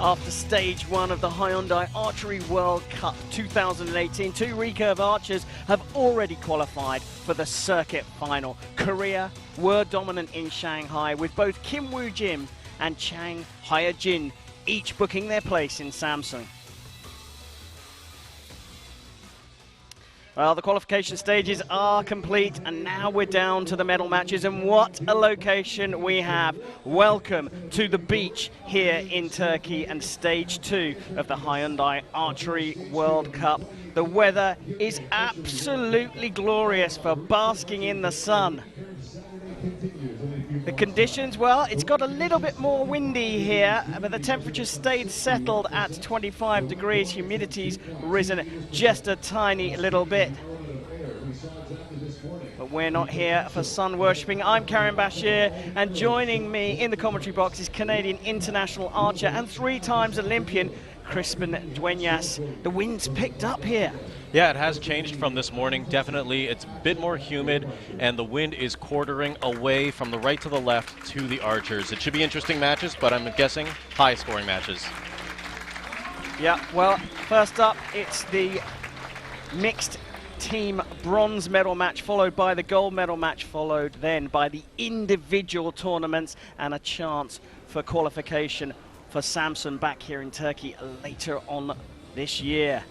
after stage one of the Hyundai Archery World Cup 2018. Two recurve archers have already qualified for the circuit final. Korea were dominant in Shanghai, with both Kim Woo-jim and Chang Hye-jin each booking their place in Samsung. Well, the qualification stages are complete, and now we're down to the medal matches, and what a location we have. Welcome to the beach here in Turkey and stage two of the Hyundai Archery World Cup. The weather is absolutely glorious for basking in the sun. The conditions, well, it's got a little bit more windy here, but the temperature stayed settled at 25 degrees. Humidity's risen just a tiny little bit. But we're not here for sun worshipping. I'm Karim Bashir, and joining me in the commentary box is Canadian international archer and three times Olympian Crispin Dueñas. The wind's picked up here. Yeah, it has changed from this morning. Definitely, it's a bit more humid, and the wind is quartering away from the right to the left to the archers. It should be interesting matches, but I'm guessing high-scoring matches. Yeah, well, first up, it's the mixed team bronze medal match, followed by the gold medal match, followed then by the individual tournaments, and a chance for qualification for Samsun back here in Turkey later on this year.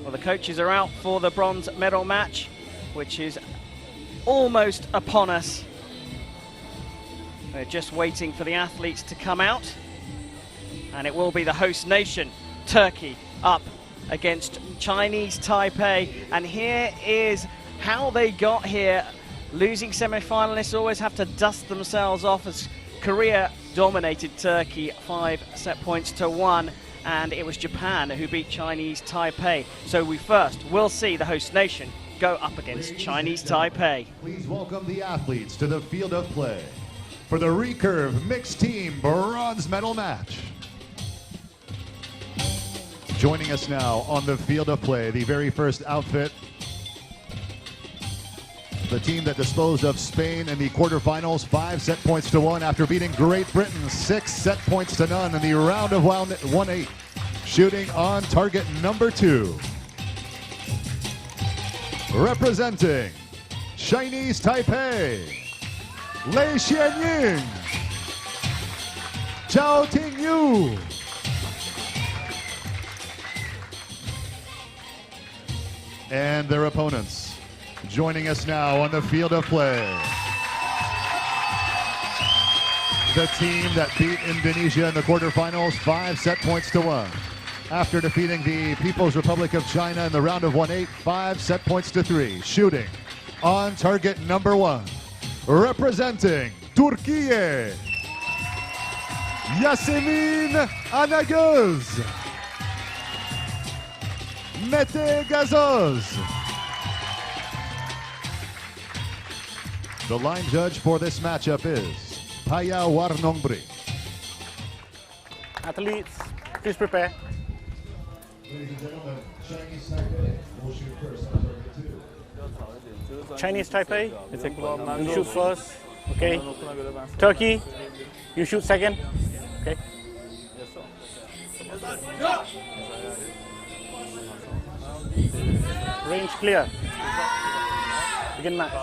Well, the coaches are out for the bronze medal match, which is almost upon us. We're just waiting for the athletes to come out, and it will be the host nation, Turkey, up against Chinese Taipei. And here is how they got here. Losing semi-finalists always have to dust themselves off, as Korea dominated Turkey 5 set points to 1. And it was Japan who beat Chinese Taipei. So we first will see the host nation go up against Chinese Taipei. Please welcome the athletes to the field of play for the recurve mixed team bronze medal match. Joining us now on the field of play, the very first outfit, the team that disposed of Spain in the quarterfinals 5 set points to 1 after beating Great Britain 6 set points to none in the round of 1-8. Shooting on target number 2. Representing Chinese Taipei, Lei Xianying, Zhao Tingyu. And their opponents. Joining us now on the field of play, the team that beat Indonesia in the quarterfinals 5 set points to 1. After defeating the People's Republic of China in the round of 1-8, 5 set points to 3. Shooting on target number 1. Representing Turkey, Yasemin Anagöz, Mete Gazoz. The line judge for this matchup is Paya Warnongbri. Athletes, please prepare. Ladies and gentlemen, Chinese Taipei will shoot first on target 2. Chinese Taipei, you shoot first. Okay. Turkey, you shoot second. Okay. Range clear. Begin match.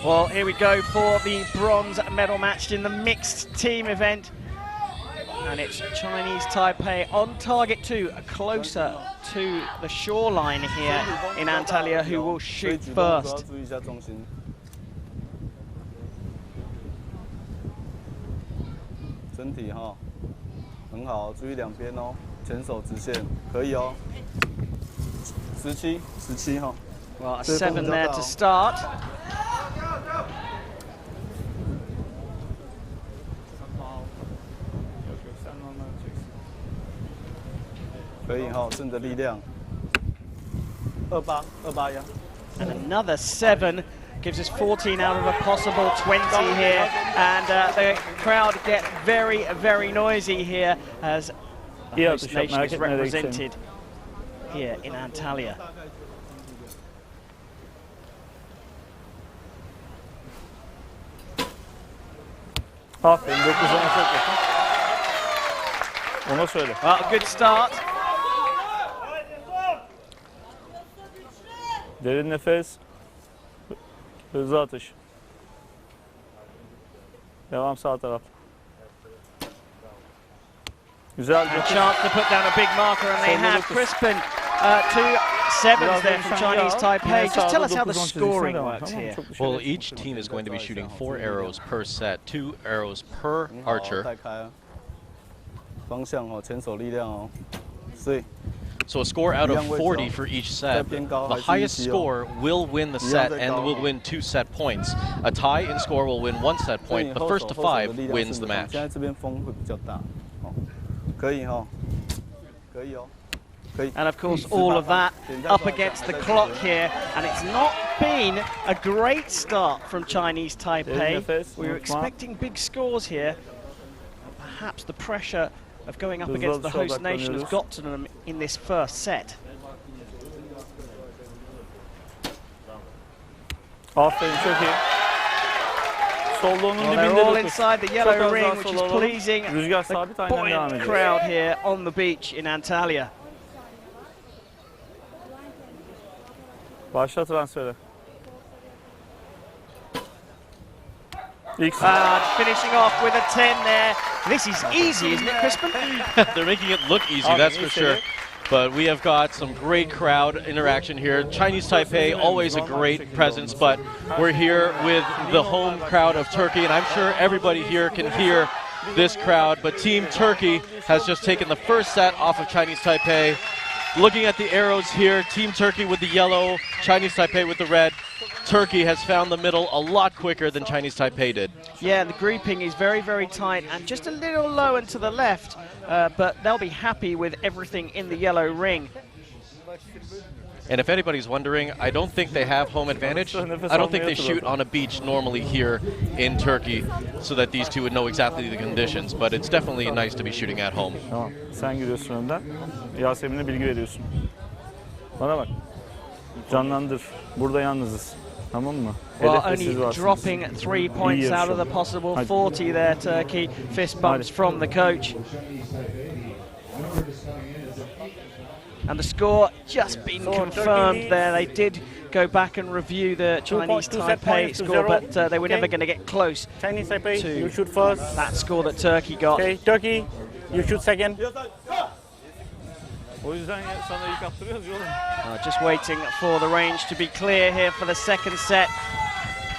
Well, here we go for the bronze medal match in the mixed team event. And it's Chinese Taipei on target 2, closer to the shoreline here in Antalya, who will shoot first. 身体哈，很好，注意两边哦，前手直线，可以哦。17哈。Well, a 7 there to start. 可以哈，顺着力量。28呀。And another 7 gives us 14 out of a possible 20 here. And the crowd get very, very noisy here as the host nation is represented here in Antalya. Aferin 9'a çok yakın. Ona söyle. Well, a good start. Derin nefes. Hızlı atış. Devam sağ taraf. Güzel A bir atış. chance to put down a big marker, and they have Crispin 2 sevens there from Chinese Taipei. Just tell us how the scoring works here. Well, each team is going to be shooting 4 arrows per set, 2 arrows per archer. 带开啊，方向哦，前手力量哦，所以 So a score out of 40 for each set. The highest score will win the set and will win 2 set points. A tie in score will win 1 set point. The first to 5 wins the match. 现在这边风会比较大，哦，可以哈，可以哦。 And of course, all of that up against the clock here, and it's not been a great start from Chinese Taipei. We were expecting big scores here. Perhaps the pressure of going up against the host nation has got to them in this first set. Aferin çok iyi. Solda onun Well, they're dibinde all 9. inside the Çok yellow az daha ring, which is sola alalım. pleasing. Rüzgar The sabit aynen devam buoyant ediyor. crowd here on the beach in Antalya. Başla transferi. İlk Finishing off with a 10 there. This is easy, isn't it, Crispin? They're making it look easy, that's for sure. But we have got some great crowd interaction here. Chinese Taipei, always a great presence, but we're here with the home crowd of Turkey, and I'm sure everybody here can hear this crowd. But Team Turkey has just taken the first set off of Chinese Taipei. Looking at the arrows here, Team Turkey with the yellow, Chinese Taipei with the red. Turkey has found the middle a lot quicker than Chinese Taipei did. Yeah, the grouping is very, very tight and just a little low and to the left, but they'll be happy with everything in the yellow ring. And if anybody's wondering, I don't think they have home advantage. I don't think they shoot on a beach normally here in Turkey so that these two would know exactly the conditions, but it's definitely nice to be shooting at home. Tamam. Sen giriyorsun önden. Yasemin'e bilgi veriyorsun. Bana bak. Canlandır. Burada yalnızız. Tamam mı? Well, Hedefte siz only varsınız. dropping 3 points out of the possible 40 there, Turkey. Fist bumps from the coach. And the score just been confirmed there. They did go back and review the Chinese Taipei score, but they were never going to get close Chinese Taipei, to you shoot first. that score that Turkey got. Okay, Turkey, you shoot second. O yüzden sana ilk attırıyoruz yolum. Just waiting for the range to be clear here for the second set.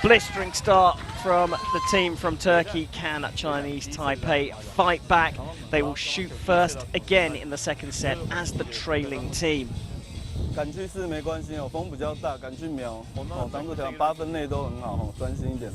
Blistering start from the team from Turkey. Can Chinese Taipei fight back? They will shoot first again in the second set as the trailing team. 敢去试没关系哦，风比较大，敢去瞄哦，当这条8分内都很好哦，专心一点。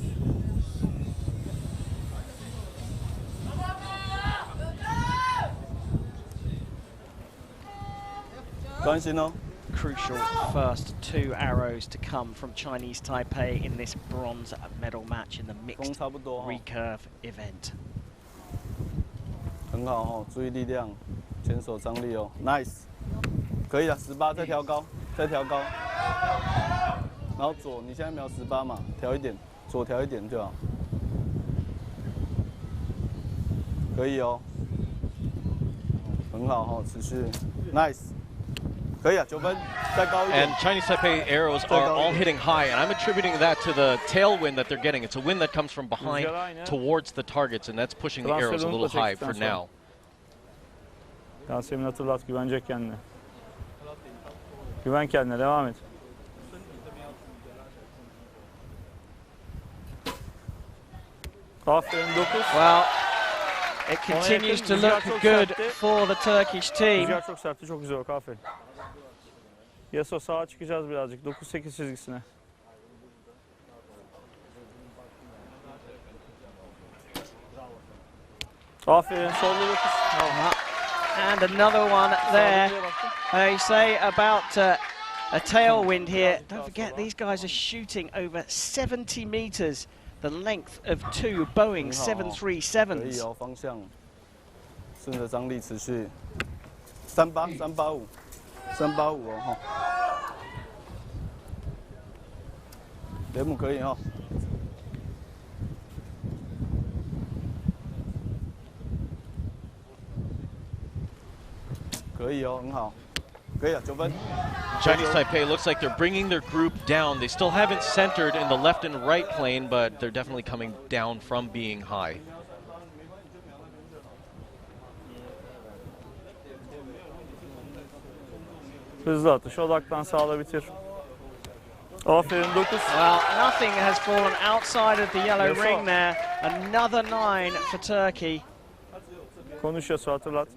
专心哦。 Crucial first 2 arrows to come from Chinese Taipei in this bronze medal match in the mixed recurve event. 很好哦，注意力量，前手张力哦 ，nice， 可以了，18再调高，再调高，然后左，你现在瞄18嘛，调一点，左调一点就好，可以哦，很好哦，持续 ，nice。 可以啊，9分，再高一点。 And Chinese Taipei arrows are all hitting high, and I'm attributing that to the tailwind that they're getting. It's a wind that comes from behind towards the targets, and that's pushing the arrows a little high for now. Yasemin hatırlat, güvenecek kendine. Güven kendine, devam et. Aferin 9. Well, it continues to look good for the Turkish team. Rüzgar çok sertti, çok güzel bak, aferin. Yaso sağa çıkacağız birazcık, 9-8 çizgisine. Aferin, solda 9. And another one there. They say about a tailwind here. Don't forget, these guys are shooting over 70 meters, the length of 2 Boeing 737s. 可以哦，方向，顺着张力持续，38、385、385哦哈。雷姆可以哈。可以哦，很好，可以了，9分。 Chinese Taipei looks like they're bringing their group down. They still haven't centered in the left and right plane, but they're definitely coming down from being high. Hızlı atış, odaktan sağla bitir. Aferin 9. Well, nothing has fallen outside of the yellow Yes, ring sir. there. Another 9 for Turkey. Konuş Yasu, hatırlat.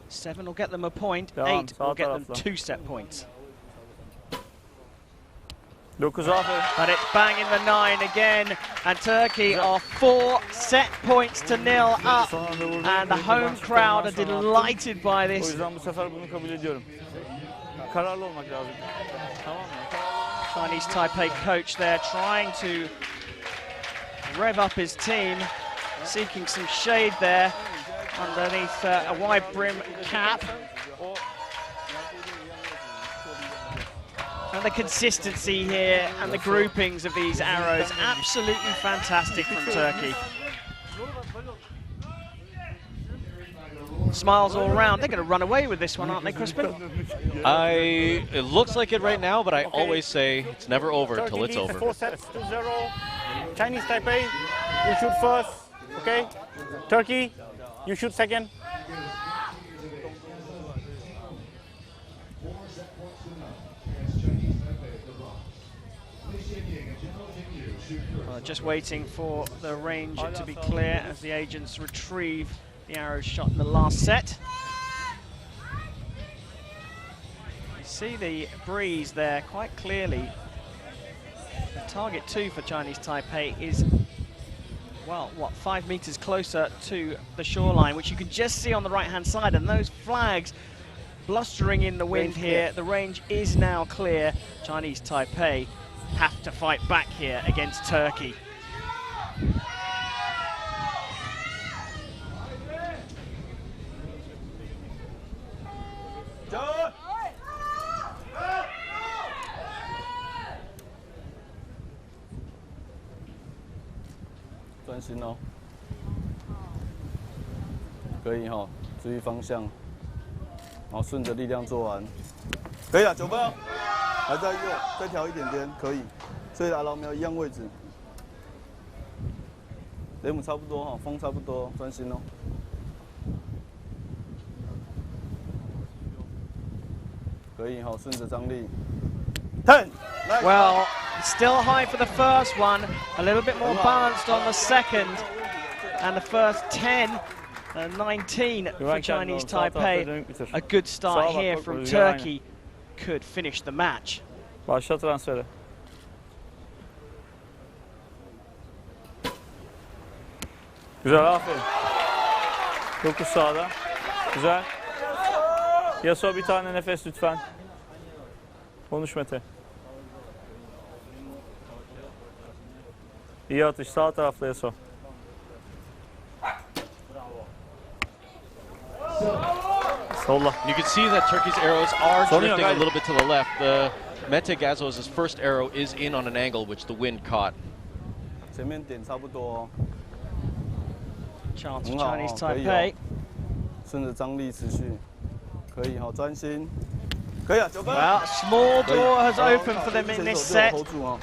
7 will get them a point, Devam, 8 will sağ get them tarafla. 2 set points. 9 aferin. But it's bang in the 9 again, and Turkey are 4 set points to 0 up. Son anda vurdu. And the home crowd are delighted by O this. yüzden bu sefer bunu kabul ediyorum. Kararlı olmak lazım. Tamam mı? Chinese Taipei coach there trying to rev up his team, seeking some shade there underneath a wide brim cap. And the consistency here and the groupings of these arrows, absolutely fantastic from Turkey. Smiles all around. They're going to run away with this one, aren't they, Crispin? It looks like it right now, but I always say it's never over until it's over. 4 sets to 0. Chinese Taipei, you shoot first, okay? Turkey, you shoot second. Just waiting for the range to be clear as the agents retrieve the arrows shot in the last set. You see the breeze there quite clearly. Target 2 for Chinese Taipei is, well, what, 5 meters closer to the shoreline, which you can just see on the right-hand side, and those flags blustering in the wind here. The range is now clear. Chinese Taipei have to fight back here against Turkey.专心哦，可以哈，注意方向，然后顺着力量做完，可以了，9分哦，还在右，再调一点点，可以，所以阿老苗一样位置，雷姆差不多哈，风差不多，专心哦。可以哈，顺着张力。10. Nice. Well, still high for the first one, a little bit more balanced on the second, and the first 10, 19 for Chinese Taipei. A good start here from Turkey could finish the match. Başla transferi. Güzel, aferin. 9 sağda. Güzel. Yaso bir tane nefes lütfen. Konuş Mete. İyi atış, sağ tarafta Yaso. Solla. You can see that Turkey's arrows are drifting a little bit to the left. The Mete Gazos' first arrow is in on an angle, which the wind caught. 前面点差不多哦， Chance 很 for 好 Chinese 哦，可以 Taipei. 哦，顺着张力持续，可以哈，专心，可以啊，9分。 Well, small door has opened for them in this set. hold 住哦，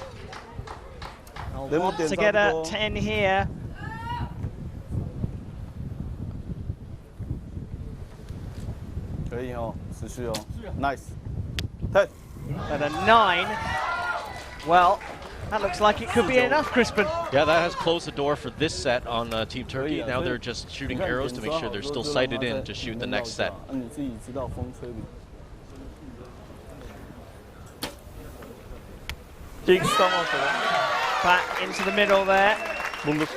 They'll want to get a 10 here. 可以哦，持续哦 ，nice， 10。 But a 9, well, that looks like it could be enough, Crispin. Yeah, that has closed the door for this set on Team Turkey. Now they're just shooting arrows to make sure they're still sighted in to shoot the next set. 你自己知道风吹不？ İlk tam ortada. Back into the middle there. Bulduk.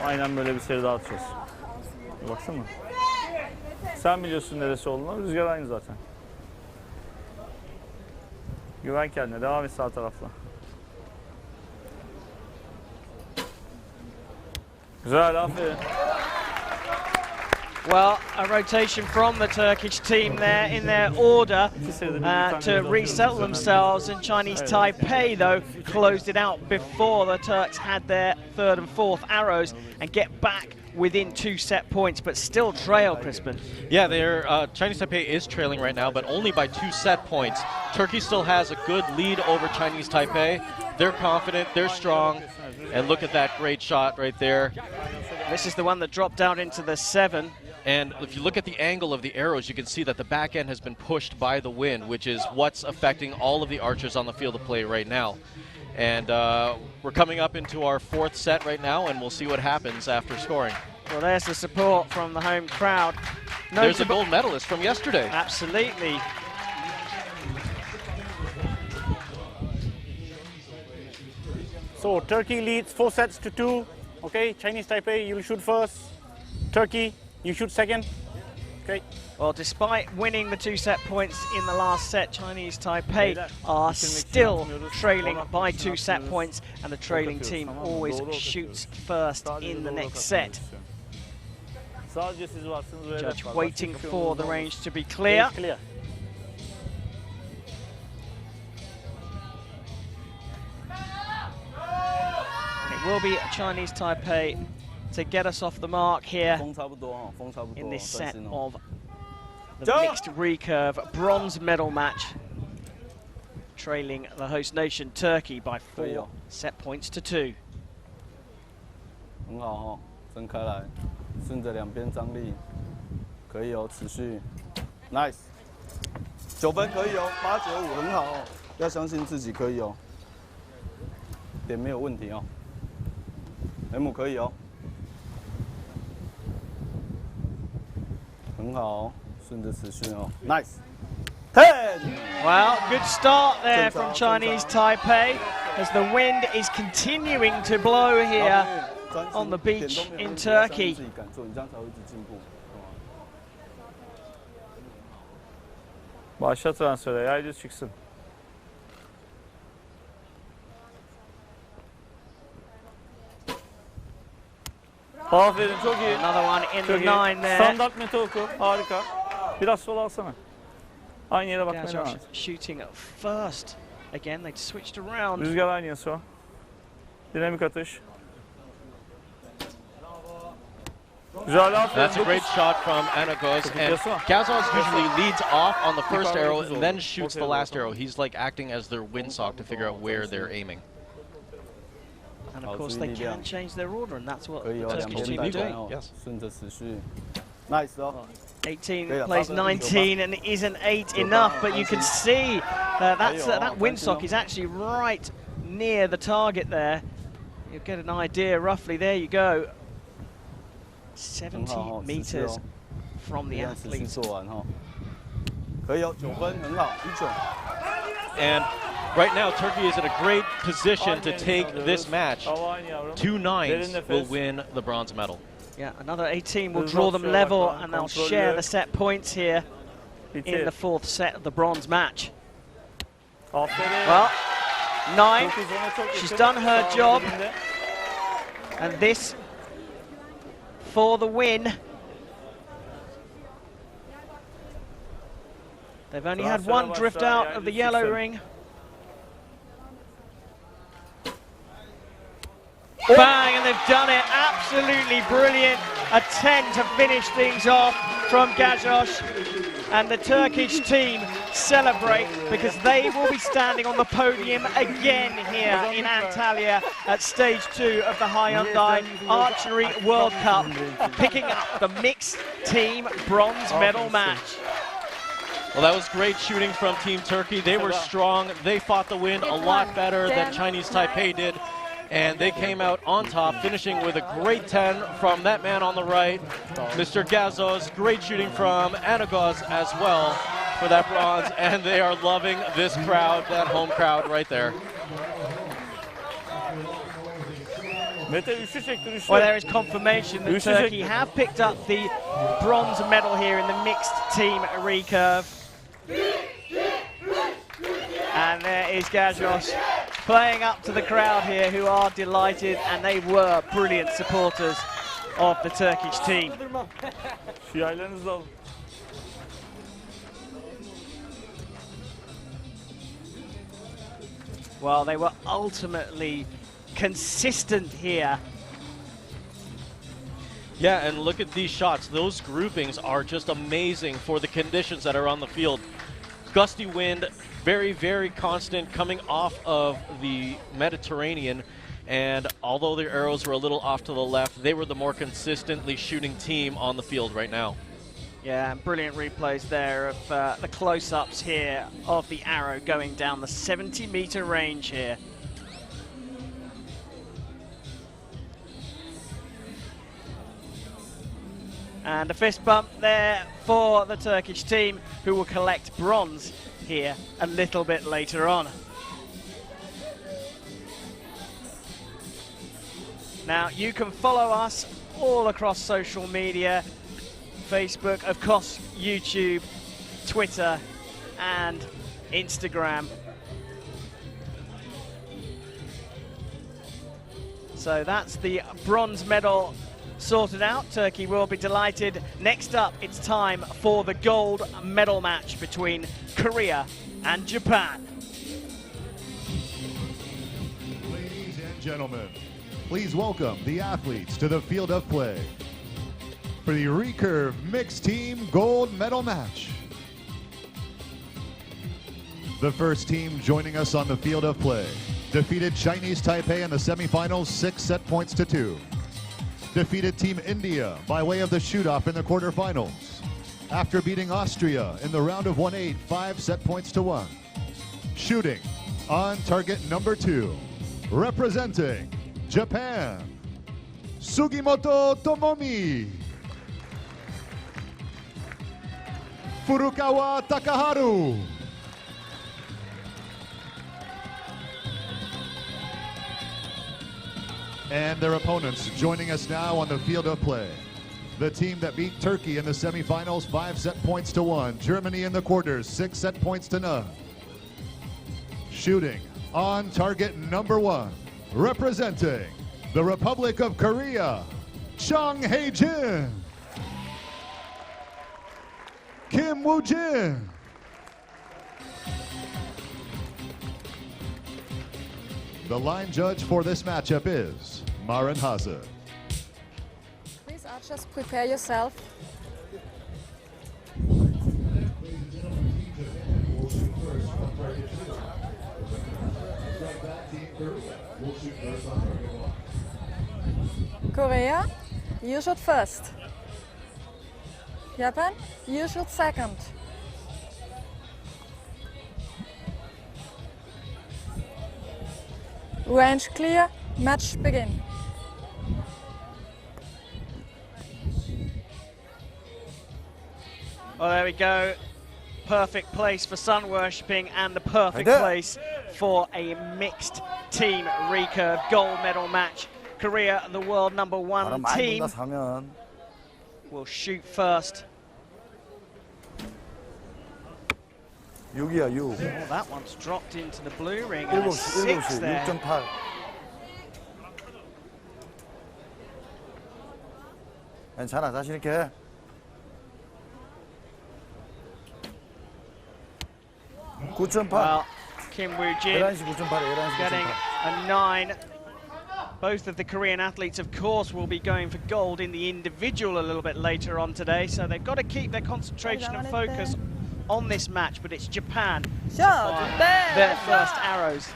Aynen böyle bir seri daha atacağız. Baksana. Sen biliyorsun neresi olduğunu. Rüzgar aynı zaten. Güven kendine. Devam et sağ tarafla. Güzel, aferin. Well, a rotation from the Turkish team there in their order to resettle themselves, and Chinese Taipei, though, closed it out before the Turks had their third and fourth arrows and get back within 2 set points, but still trail, Crispin. Yeah, Chinese Taipei is trailing right now, but only by 2 set points. Turkey still has a good lead over Chinese Taipei. They're confident, they're strong, and look at that great shot right there. This is the one that dropped out into the 7. And if you look at the angle of the arrows, you can see that the back end has been pushed by the wind, which is what's affecting all of the archers on the field of play right now. And we're coming up into our 4th set right now, and we'll see what happens after scoring. Well, there's the support from the home crowd. There's a gold medalist from yesterday. Absolutely. So Turkey leads 4 sets to 2. Okay, Chinese Taipei, you'll shoot first. Turkey, you shoot second. Okay. Well, despite winning the 2 set points in the last set, Chinese Taipei are still trailing by 2 set points, and the trailing team always shoots first in the next set. Judge waiting for the range to be clear. And it will be Chinese Taipei to get us off the mark here in this set of the mixed recurve bronze medal match, trailing the host nation Turkey by 4 set points to 2. 很好哦，伸开来，顺着两边张力，可以哦，持续 ，nice， 9分可以哦，895很好哦，要相信自己可以哦，点没有问题哦，M 可以哦，很好哦。 顺着持续哦 ，nice， 10。 Well, good start there from Chinese Taipei as the wind is continuing to blow here on the beach in Turkey. Başla transfere, yaycı çıksın. Aferin, çok iyi. Another one in the Çok iyi. 9 there. Standart mete oku, harika. Biraz sol alsana. Aynı yere bakmaya devam Gazos et. shooting at first. Again, they switched around. Rüzgar aynı Yasuo. Dinamik atış. Güzel, aferin. That's a great shot from Anagos, and Gazos usually leads off on the first arrow and then shoots the last arrow. He's like acting as their windsock to figure out where they're aiming. And of course, they can change their order, and that's what the Turkish team are doing. Yes. 顺着持续 ，nice 哦。 18 plays 19 and isn't 8 enough, but you can see that windsock is actually right near the target there. You'll get an idea roughly. There you go. 70 meters from the athletes. 做完哈，可以哦，9分很好，19。 And right now, Turkey is in a great position to take this match. 2 9s will win the bronze medal. Yeah, another 18 will draw them level, and they'll share the set points here in the 4th set of the bronze match. Well, 9, she's done her job, and this for the win. They've only had one drift out of the yellow ring. Bang, and they've done it. Absolutely brilliant. A 10 to finish things off from Gazos. And the Turkish team celebrate because they will be standing on the podium again here in Antalya at stage 2 of the Hyundai Archery World Cup, picking up the mixed team bronze medal match. Well, that was great shooting from Team Turkey. They were strong. They fought the wind a lot better than Chinese Taipei did. And they came out on top, finishing with a great 10 from that man on the right, Mr. Gazos. Great shooting from Anagos as well for that bronze. And they are loving this crowd, that home crowd right there. Well, there is confirmation that Turkey have picked up the bronze medal here in the mixed team recurve. And there is Gazos playing up to the crowd here, who are delighted, and they were brilliant supporters of the Turkish team. Well, they were ultimately consistent here. Yeah, and look at these shots. Those groupings are just amazing for the conditions that are on the field. Gusty wind, very, very constant coming off of the Mediterranean. And although their arrows were a little off to the left, they were the more consistently shooting team on the field right now. Yeah, brilliant replays there of the close-ups here of the arrow going down the 70-meter range here. And a fist bump there for the Turkish team, who will collect bronze here a little bit later on. Now, you can follow us all across social media, Facebook, of course, YouTube, Twitter, and Instagram. So that's the bronze medal sorted out. Turkey will be delighted. Next up, it's time for the gold medal match between Korea and Japan. Ladies and gentlemen, please welcome the athletes to the field of play for the Recurve Mixed Team Gold Medal Match. The first team joining us on the field of play defeated Chinese Taipei in the semifinals 6 set points to 2. Defeated Team India by way of the shoot-off in the quarterfinals after beating Austria in the round of 1/8 5 set points to 1. Shooting on target number 2, representing Japan, Sugimoto Tomomi. Furukawa Takaharu. And their opponents joining us now on the field of play. The team that beat Turkey in the semifinals 5 set points to 1. Germany in the quarters 6 set points to none. Shooting on target number 1, representing the Republic of Korea, Chung Hae-jin. Kim Woo-jin. The line judge for this matchup is Maren Haase. Please, archers, prepare yourself. Korea, you shoot first. Japan, you shoot second. Range clear, match begin. Well, there we go. Perfect place for sun worshipping and the perfect place for a mixed team recurve gold medal match. Korea, the world #1 team, will shoot first. 6이야, 6. Oh, that one's dropped into the blue ring. And a 6 there. 6.8. 괜찮아, 자신 있게 해. 9.8. Well, Kim Woo-jin 11시 9.8. 11시 getting 9.8. a 9. Both of the Korean athletes, of course, will be going for gold in the individual a little bit later on today, so they've got to keep their concentration and focus on this match, but it's Japan to fire their first arrows.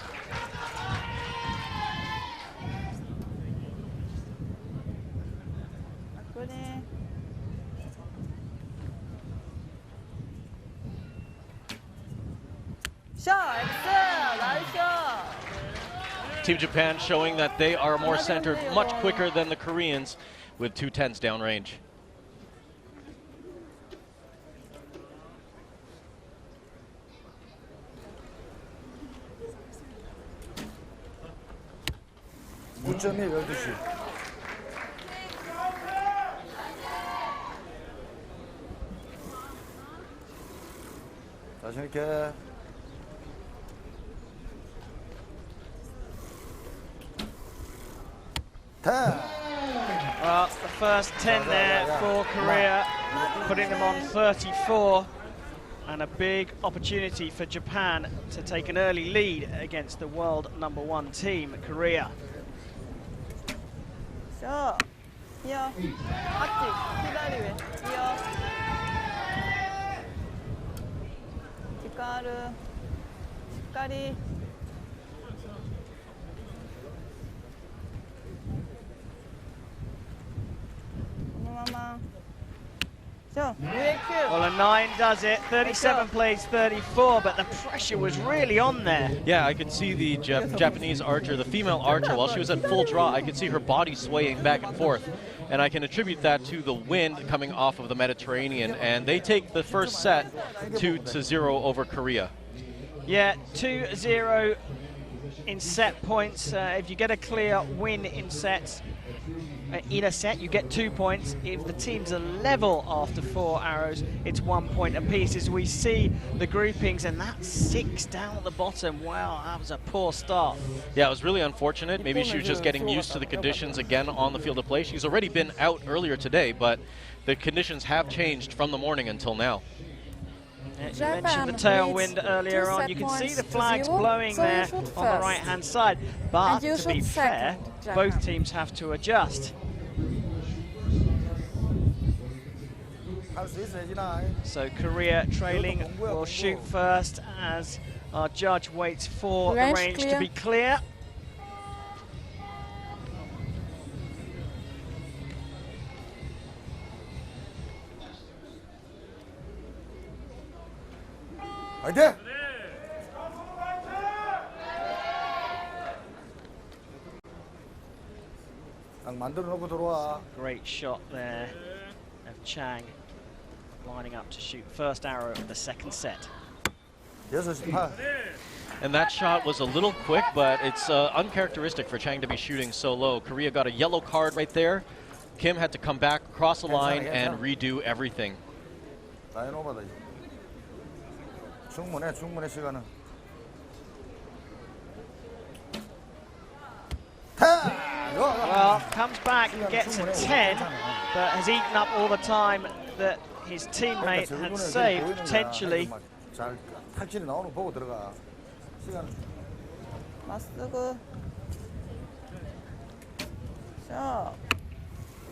Team Japan showing that they are more centered, much quicker than the Koreans, with 2 10s downrange. (9.1) 12시. 자신 있게. Well, the first 10 there for Korea, putting them on 34, and a big opportunity for Japan to take an early lead against the world #1 team, Korea. 이어. 앞뒤. 기다리 왜. 이어. 뒷가르. 뒷가리. 마마. So, Well, a 9 does it. 37 plays 34, but the pressure was really on there. Yeah, I could see the Japanese archer, the female archer, while she was at full draw, I could see her body swaying back and forth. And I can attribute that to the wind coming off of the Mediterranean. And they take the first set 2-0 over Korea. Yeah, 2-0 in set points. If you get a clear win in sets, in a set, you get 2 points. If the teams are level after 4 arrows, it's 1 point apiece. As we see the groupings, and that's 6 down at the bottom. Wow, that was a poor start. Yeah, it was really unfortunate. Maybe she was just getting used to the conditions again on the field of play. She's already been out earlier today, but the conditions have changed from the morning until now. You mentioned the tailwind earlier on. You can see the flags blowing there on the right-hand side. But to be fair, both teams have to adjust. So Korea trailing will shoot first as our judge waits for the range to be clear. 화이팅! 딱 만들어 놓고 들어와. Great shot there of Chang lining up to shoot first arrow of the second set. 6시 8. And that shot was a little quick, but it's uncharacteristic for Chang to be shooting so low. Korea got a yellow card right there. Kim had to come back across the line and redo everything. 라인 오버다. 충분해 시간은. Well, comes back and gets a 10, but has eaten up all the time that his teammate had saved, potentially. 잘 탁실이 나오는 거 보고 들어가. 시간. 맞쓰고. 자.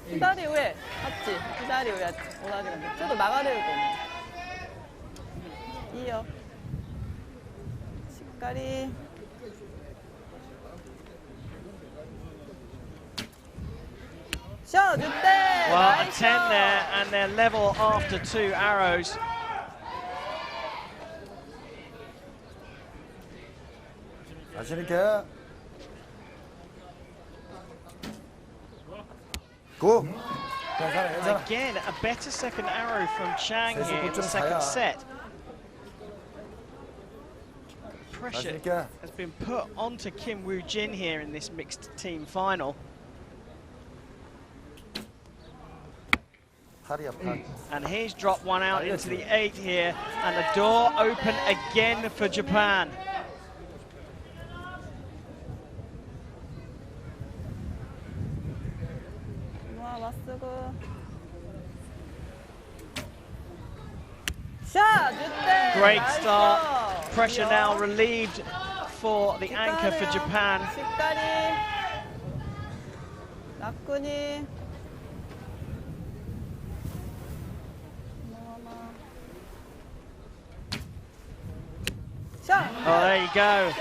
기다리 왜? 맞지? 기다리 왜? 오라지가 저도 나가려고. 이어. 식가리. 샷! 6대! Well, a 10 there, and they're level after 2 arrows. 자신 있게. 고. 괜찮아. Again, a better second arrow from Chang here in the second set. Pressure has been put onto Kim Woo-jin here in this mixed team final. And he's dropped one out into the 8 here, and the door open again for Japan. Great start. Pressure now relieved for the anchor for Japan. Oh, there you go.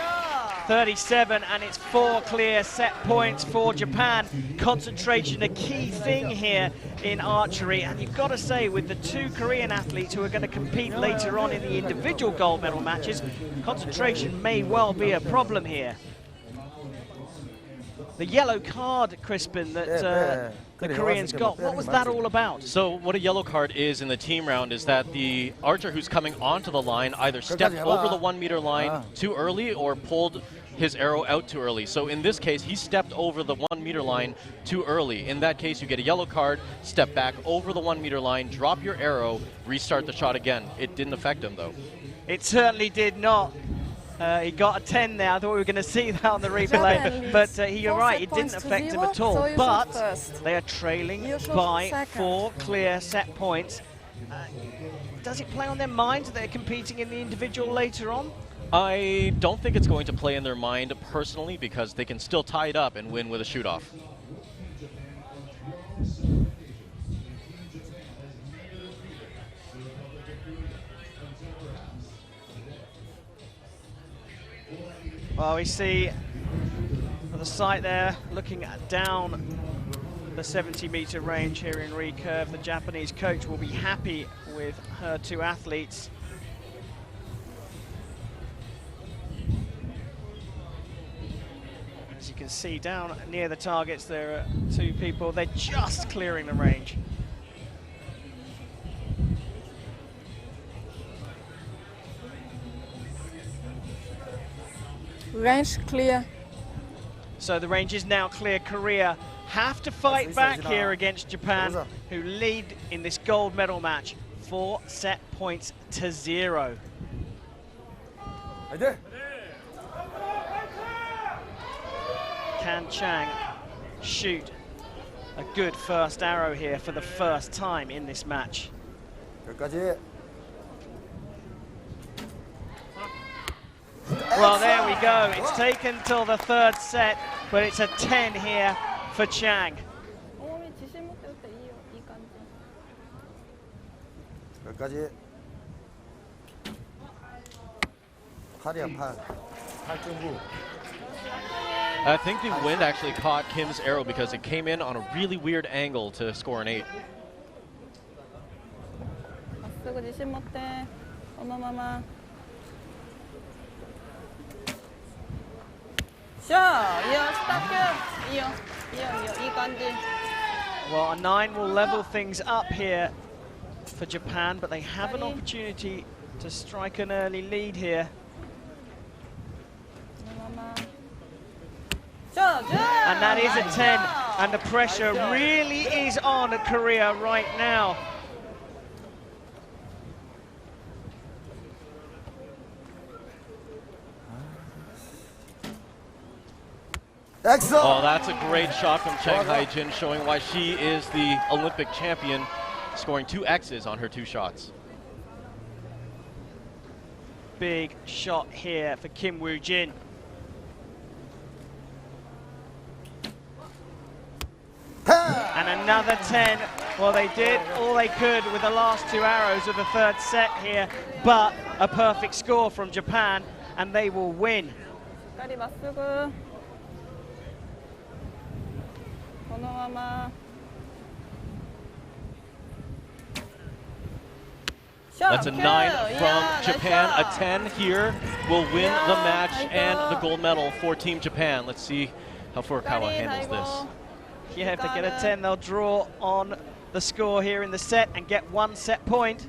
37, and it's 4 clear set points for Japan. Concentration, a key thing here in archery. And you've got to say, with the 2 Korean athletes who are going to compete later on in the individual gold medal matches, concentration may well be a problem here. The yellow card, Crispin, that the Koreans got, what was that all about? So what a yellow card is in the team round is that the archer who's coming onto the line either stepped over the 1 meter line too early or pulled his arrow out too early. So in this case, he stepped over the 1 meter line too early. In that case, you get a yellow card, step back over the 1 meter line, drop your arrow, restart the shot again. It didn't affect him, though. It certainly did not. He got a 10 there. I thought we were going to see that on the replay, but you're right, it didn't affect him at all. But they are trailing by 4 clear set points. Does it play on their minds that they're competing in the individual later on? I don't think it's going to play in their mind personally, because they can still tie it up and win with a shoot-off. Well, we see the site there looking down the 70-meter range here in Recurve. The Japanese coach will be happy with her two athletes. As you can see down near the targets, there are two people. They're just clearing the range. Range clear. So the range is now clear. Korea have to fight back here against Japan, who lead in this gold medal match 4 set points to 0. Can Chang shoot a good first arrow here for the first time in this match? Well, there we go. It's taken till the third set, but it's a 10 here for Chang. 여기까지. 팔이야, 8.9. I think the wind actually caught Kim's arrow because it came in on a really weird angle to score an 8. 쓰고 지신 못해. 어머마마. 샤! 이어 스타트! 이어. 이 간지. Well, a 9 will level things up here for Japan, but they have an opportunity to strike an early lead here. And that is a 10, and the pressure really is on Korea right now. Oh, that's a great shot from Chang Hai-jin, showing why she is the Olympic champion, scoring 2 X's on her 2 shots. Big shot here for Kim Woo-jin. And another 10. Well, they did all they could with the last 2 arrows of the third set here, but a perfect score from Japan, and they will win. That's a 9 from Japan. A 10 here will win the match and the gold medal for Team Japan. Let's see how Furukawa handles this. Yeah, if they get a 10, they'll draw on the score here in the set and get 1 set point.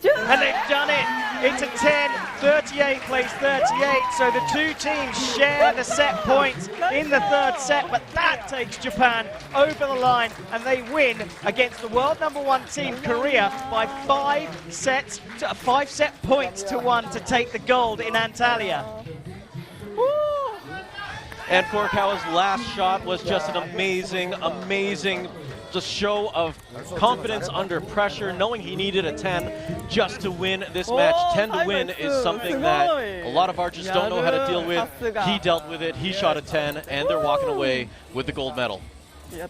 And they've done it. It's a 10, 38 plays 38, so the two teams share the set points in the third set, but that takes Japan over the line, and they win against the world #1 team, Korea, by 5 set points to 1 to take the gold in Antalya. And Furukawa's last shot was just an amazing just show of confidence under pressure, knowing he needed a 10 just to win this match. 10 to win is something that a lot of archers don't know how to deal with. He dealt with it, he shot a 10, and they're walking away with the gold medal. Well,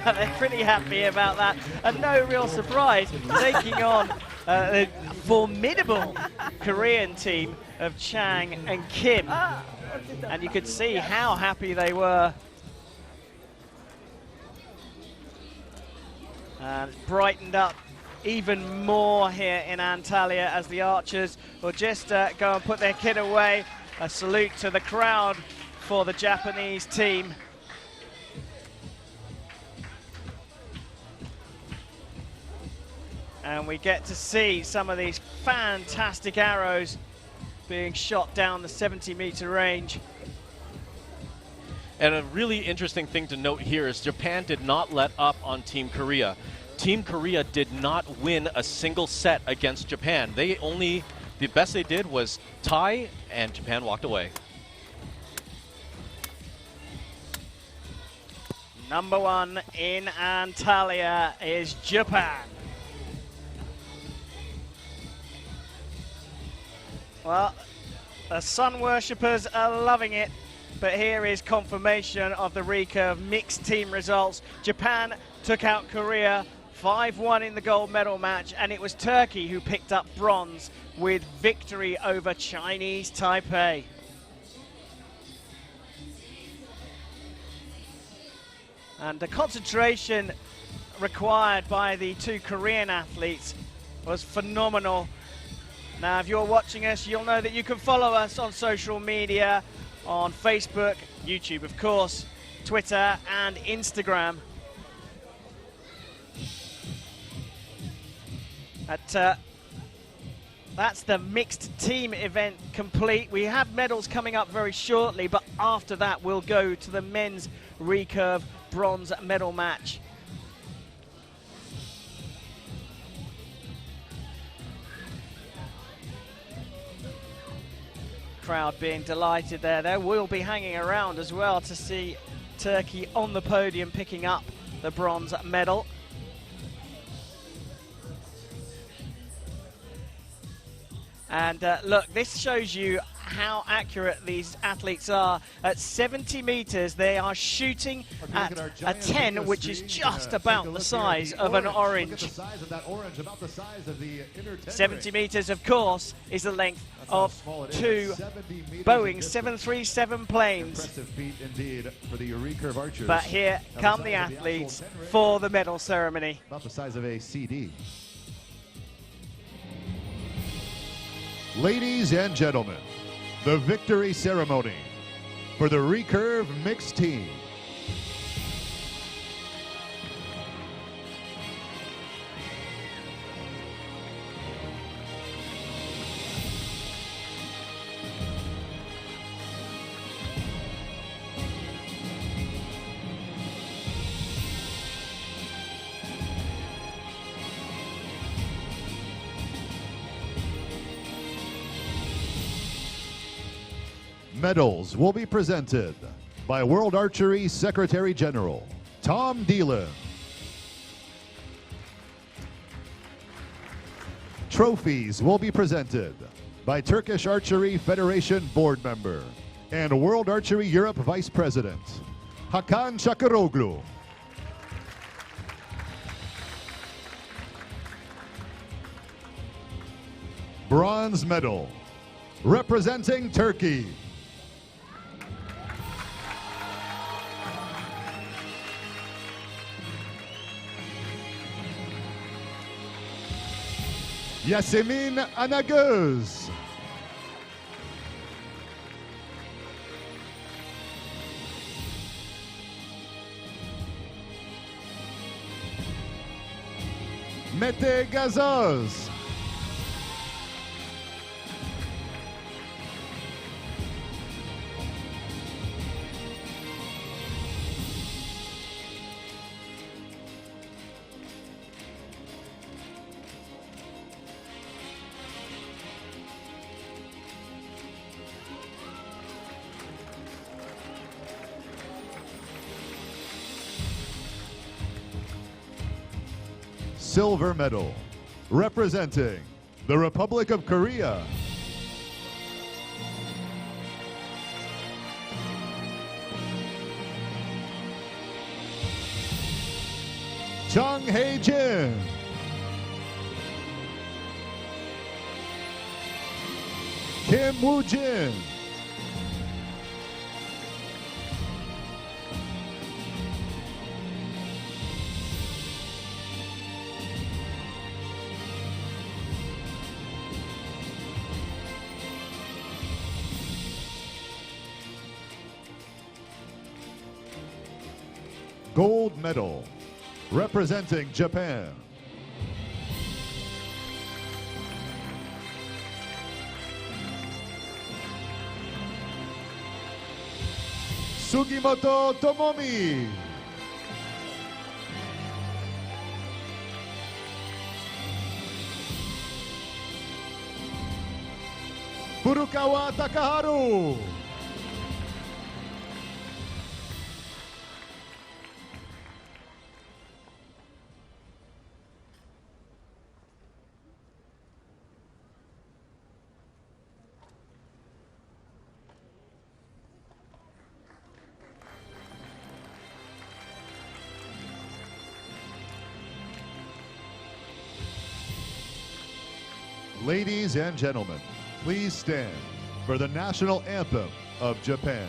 they're pretty happy about that, and no real surprise, taking on a formidable Korean team of Chang and Kim. And you could see how happy they were. And it's brightened up even more here in Antalya as the archers will just go and put their kit away. A salute to the crowd for the Japanese team. And we get to see some of these fantastic arrows being shot down the 70-meter range. And a really interesting thing to note here is Japan did not let up on Team Korea. Team Korea did not win a single set against Japan. The best they did was tie, and Japan walked away. #1 in Antalya is Japan. Well, the sun worshippers are loving it, but here is confirmation of the Recurve mixed team results. Japan took out Korea 5-1 in the gold medal match, and it was Turkey who picked up bronze with victory over Chinese Taipei. And the concentration required by the two Korean athletes was phenomenal. Now, if you're watching us, you'll know that you can follow us on social media, on Facebook, YouTube, of course, Twitter and Instagram. That's the mixed team event complete. We have medals coming up very shortly, but after that we'll go to the men's recurve bronze medal match. Crowd being delighted there. They will be hanging around as well to see Turkey on the podium picking up the bronze medal. And look, this shows you how accurate these athletes are. At 70 meters, they are shooting at a 10, which is just about the size of an orange. 70 meters, of course, is the length of two Boeing 737 planes. But here come the athletes for the medal ceremony. About the size of a CD. Ladies and gentlemen, the victory ceremony for the recurve mixed team. Medals will be presented by World Archery Secretary General Tom Dillon. Trophies will be presented by Turkish Archery Federation Board Member and World Archery Europe Vice President Hakan Çakıroglu. Bronze medal representing Turkey, Yasemin Anagöz. Mete Gazoz. Silver medal, representing the Republic of Korea, Chung Hae-jin. Kim Woo-jin. Gold medal, representing Japan, Sugimoto Tomomi. Furukawa Takaharu. Ladies and gentlemen, please stand for the national anthem of Japan.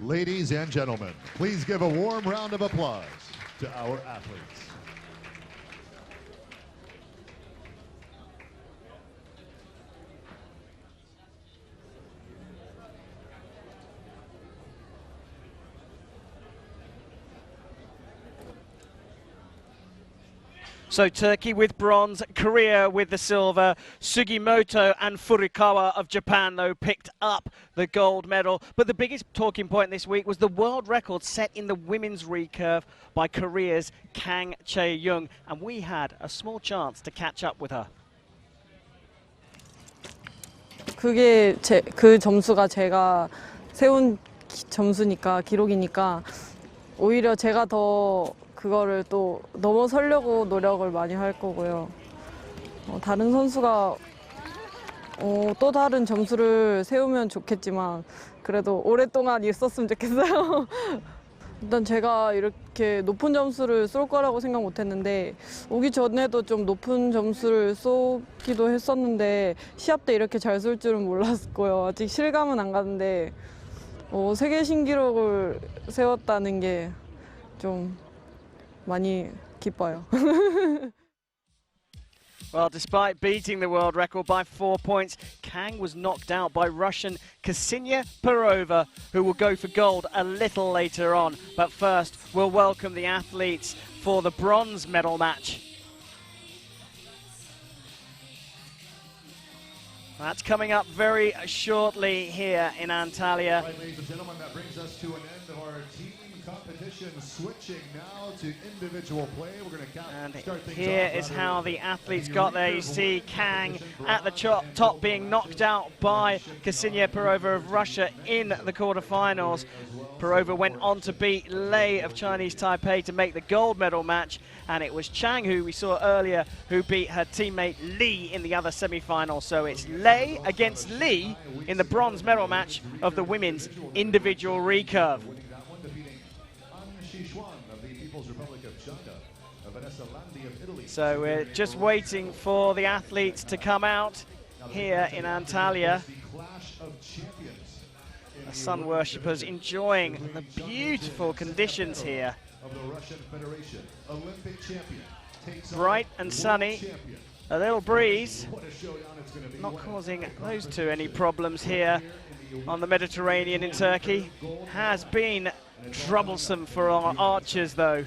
Ladies and gentlemen, please give a warm round of applause to our athletes. So Turkey with bronze, Korea with the silver, Sugimoto and Furukawa of Japan, though, picked up the gold medal. But the biggest talking point this week was the world record set in the women's recurve by Korea's Kang Chae-young, and we had a small chance to catch up with her. 그 점수가 제가 세운 점수니까, 기록이니까 오히려 제가 더 그거를 또 넘어서려고 노력을 많이 할 거고요. 다른 선수가 또 다른 점수를 세우면 좋겠지만 그래도 오랫동안 있었으면 좋겠어요. 일단 제가 이렇게 높은 점수를 쏠 거라고 생각 못 했는데 오기 전에도 좀 높은 점수를 쏘기도 했었는데 시합 때 이렇게 잘 쏠 줄은 몰랐고요. 아직 실감은 안 가는데 세계 신기록을 세웠다는 게 좀 많이 기뻐요. Well, despite beating the world record by 4 points, Kang was knocked out by Russian Ksenia Perova, who will go for gold a little later on. But first, we'll welcome the athletes for the bronze medal match. That's coming up very shortly here in Antalya. Right, ladies and gentlemen, that brings us to an end of our team competition. Switching now to individual play. We're going to start things here off is how the athletes got there. You see Kang at the top being knocked out by Ksenia Perova of Russia in the quarterfinals. Perova went on to beat Lei of Chinese Taipei to make the gold medal match, and it was Chang, who we saw earlier, who beat her teammate Li in the other semi-final. So it's Lei against Li in the bronze medal match of the women's individual recurve. So we're just waiting for the athletes to come out here in Antalya. The sun worshippers enjoying the beautiful conditions here. Bright and sunny, a little breeze, not causing those two any problems here on the Mediterranean in Turkey. Has been troublesome for our archers though.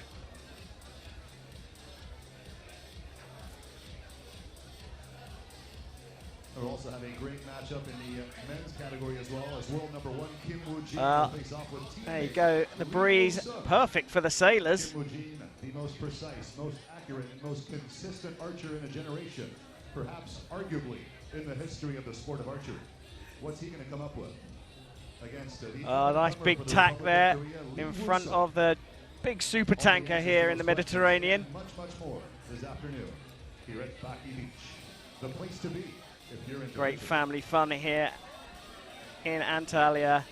We're also having a great matchup in the men's category as well, as world number 1 Kim Woo-jin will face off with teammates. There you go, the breeze, perfect for the sailors. Kim Woo-jin, the most precise, most accurate, and most consistent archer in a generation, perhaps arguably in the history of the sport of archery. What's he going to come up with against the nice big tack there in front of the big super tanker here in the Mediterranean. Much more this afternoon here at Baki Beach, the place to be. Great family fun here in Antalya.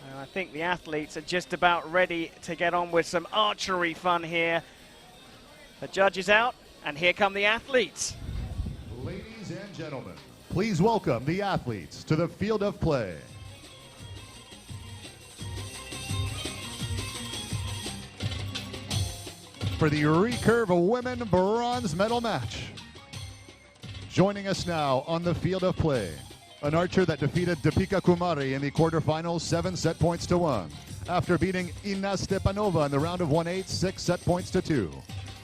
And I think the athletes are just about ready to get on with some archery fun here. The judge is out, and here come the athletes. Ladies and gentlemen, please welcome the athletes to the field of play. For the Recurve Women Bronze Medal match. Joining us now on the field of play, an archer that defeated Deepika Kumari in the quarterfinals 7 set points to 1, after beating Inna Stepanova in the round of 1/8 6 set points to 2.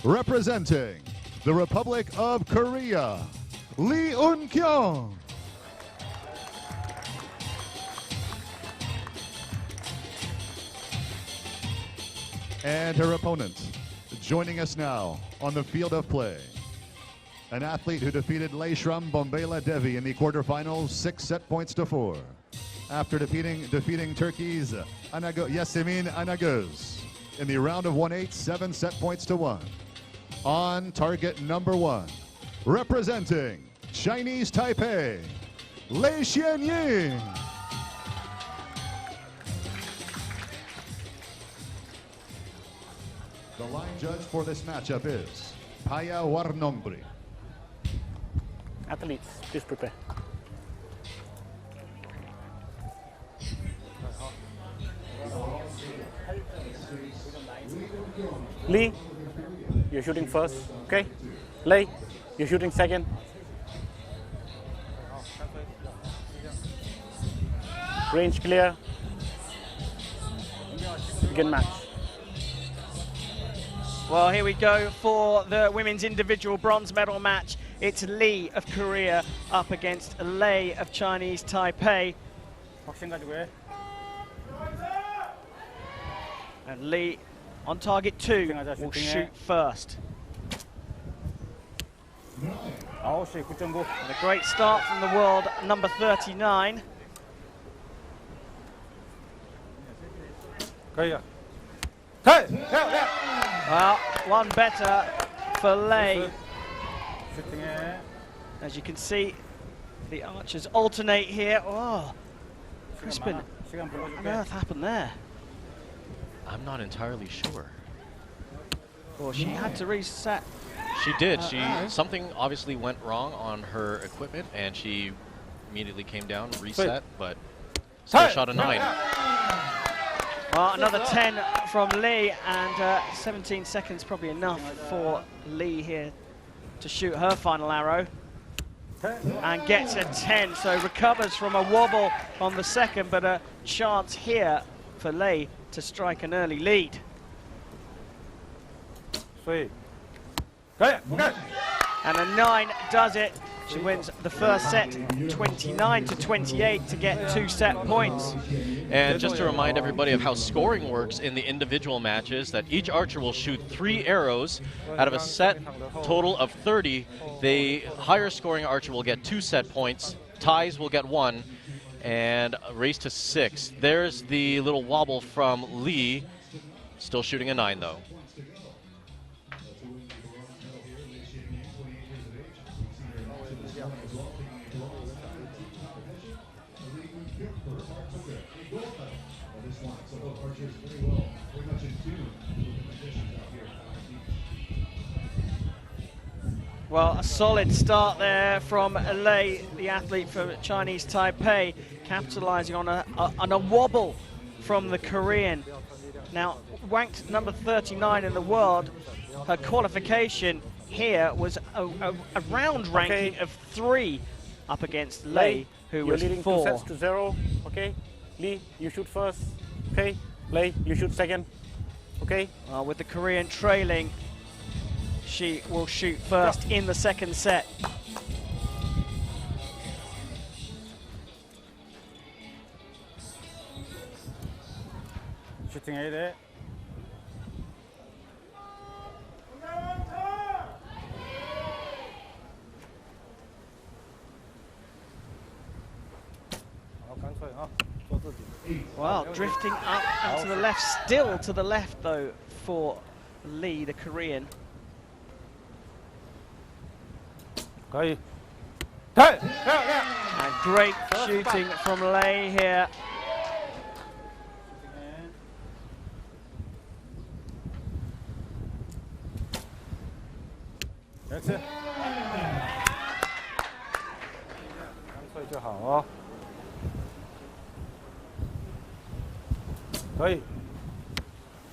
Representing the Republic of Korea, Lee Eun-kyung. And her opponent, joining us now on the field of play, an athlete who defeated Leishram Bombela Devi in the quarterfinals 6 set points to 4, after defeating Turkey's Yasemin Anagöz in the round of 1/8 7 set points to 1. On target number 1, representing Chinese Taipei, Lei Xianying. The line judge for this matchup is Paya Warnongri. Athletes, please prepare. Lee, you're shooting first, okay? Lei, you're shooting second. Range clear. Begin match. Well, here we go for the women's individual bronze medal match. It's Lee of Korea up against Lei of Chinese Taipei. And Lee on target 2 will shoot first. And a great start from the world number 39. Well, one better for Lei. As you can see, the archers alternate here. Oh, Crispin, what on earth happened there? I'm not entirely sure. Well, she had to reset. She did. Something obviously went wrong on her equipment, and she immediately came down, reset, but still shot a 9. Well, another 10 from Lee, and 17 seconds probably enough for Lee here to shoot her final arrow. And gets a 10, so recovers from a wobble on the second, but a chance here for Lei to strike an early lead. And a 9 does it. She wins the first set 29-28 to get 2 set points. And just to remind everybody of how scoring works in the individual matches, that each archer will shoot 3 arrows out of a set total of 30. The higher scoring archer will get 2 set points, ties will get 1, and a race to 6. There's the little wobble from Lee, still shooting a 9 though. Well, a solid start there from Lei, the athlete from Chinese Taipei, capitalizing on a wobble from the Korean. Now, ranked number 39 in the world, her qualification here was a round ranking of 3 up against Lei, who was 4. You're leading 2 sets to 0, okay? Lee, you shoot first, okay? Lei, you shoot second, okay? With the Korean trailing, she will shoot first in the second set. Shooting 8. Well, drifting up and to the left, still to the left though for Lee, the Korean. And Great shooting from Lei here. That's it. 干脆就好哦。可以。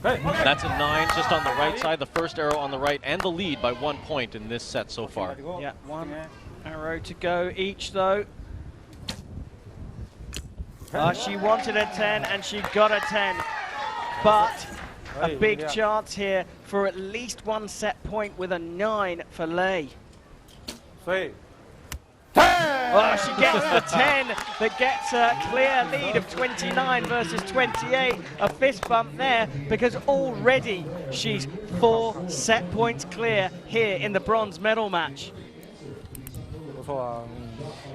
That's a 9 just on the right side, the first arrow on the right, and the lead by 1 point in this set so far. Yeah, 1 arrow to go each though. She wanted a 10 and she got a 10, but a big chance here for at least 1 set point with a 9 for Lei. Oh, she gets the 10 that gets a clear lead of 29 versus 28. A fist bump there because already she's 4 set points clear here in the bronze medal match.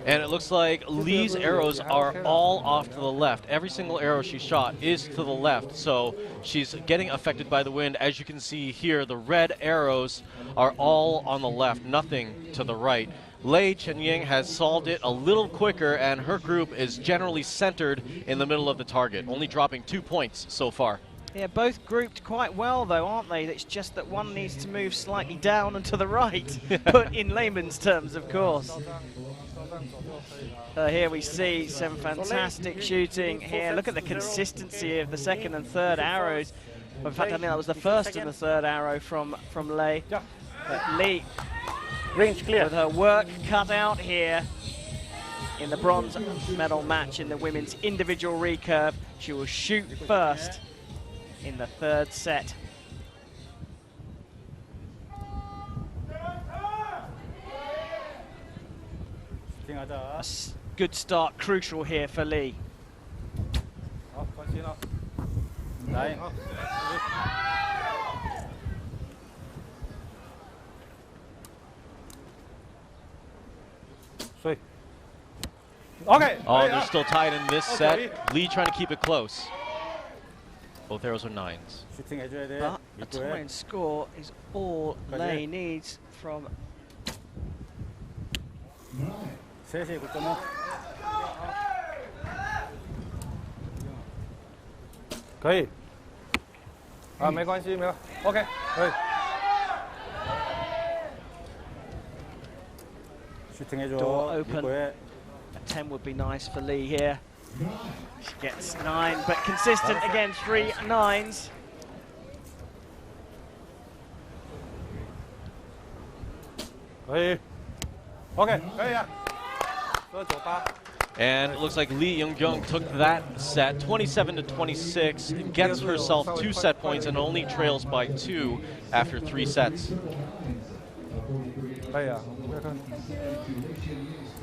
And it looks like Lee's arrows are all off to the left. Every single arrow she shot is to the left, so she's getting affected by the wind. As you can see here, the red arrows are all on the left, nothing to the right. Lei Chenying has solved it a little quicker, and her group is generally centered in the middle of the target, only dropping 2 points so far. Yeah, both grouped quite well though, aren't they? It's just that one needs to move slightly down and to the right, put in layman's terms, of course. Here we see some fantastic shooting here. Look at the consistency of the second and third arrows. In fact, I think that was the first and the third arrow from Lei. But Lee, range clear, with her work cut out here in the bronze medal match in the women's individual recurve. She will shoot first in the third set. A good start, crucial here for Lee. Okay. Oh, they're still tied in this set. Lee trying to keep it close. Both arrows are 9s. But a tie-in score is all Lei needs from. OK， 可以。 Door open. A 10 would be nice for Lee here. She gets 9, but consistent again, 3 9s. OK， 可以啊。98。 And it looks like Lee Young-kyung took that set 27 to 26, gets herself 2 set points and only trails by 2 after 3 sets.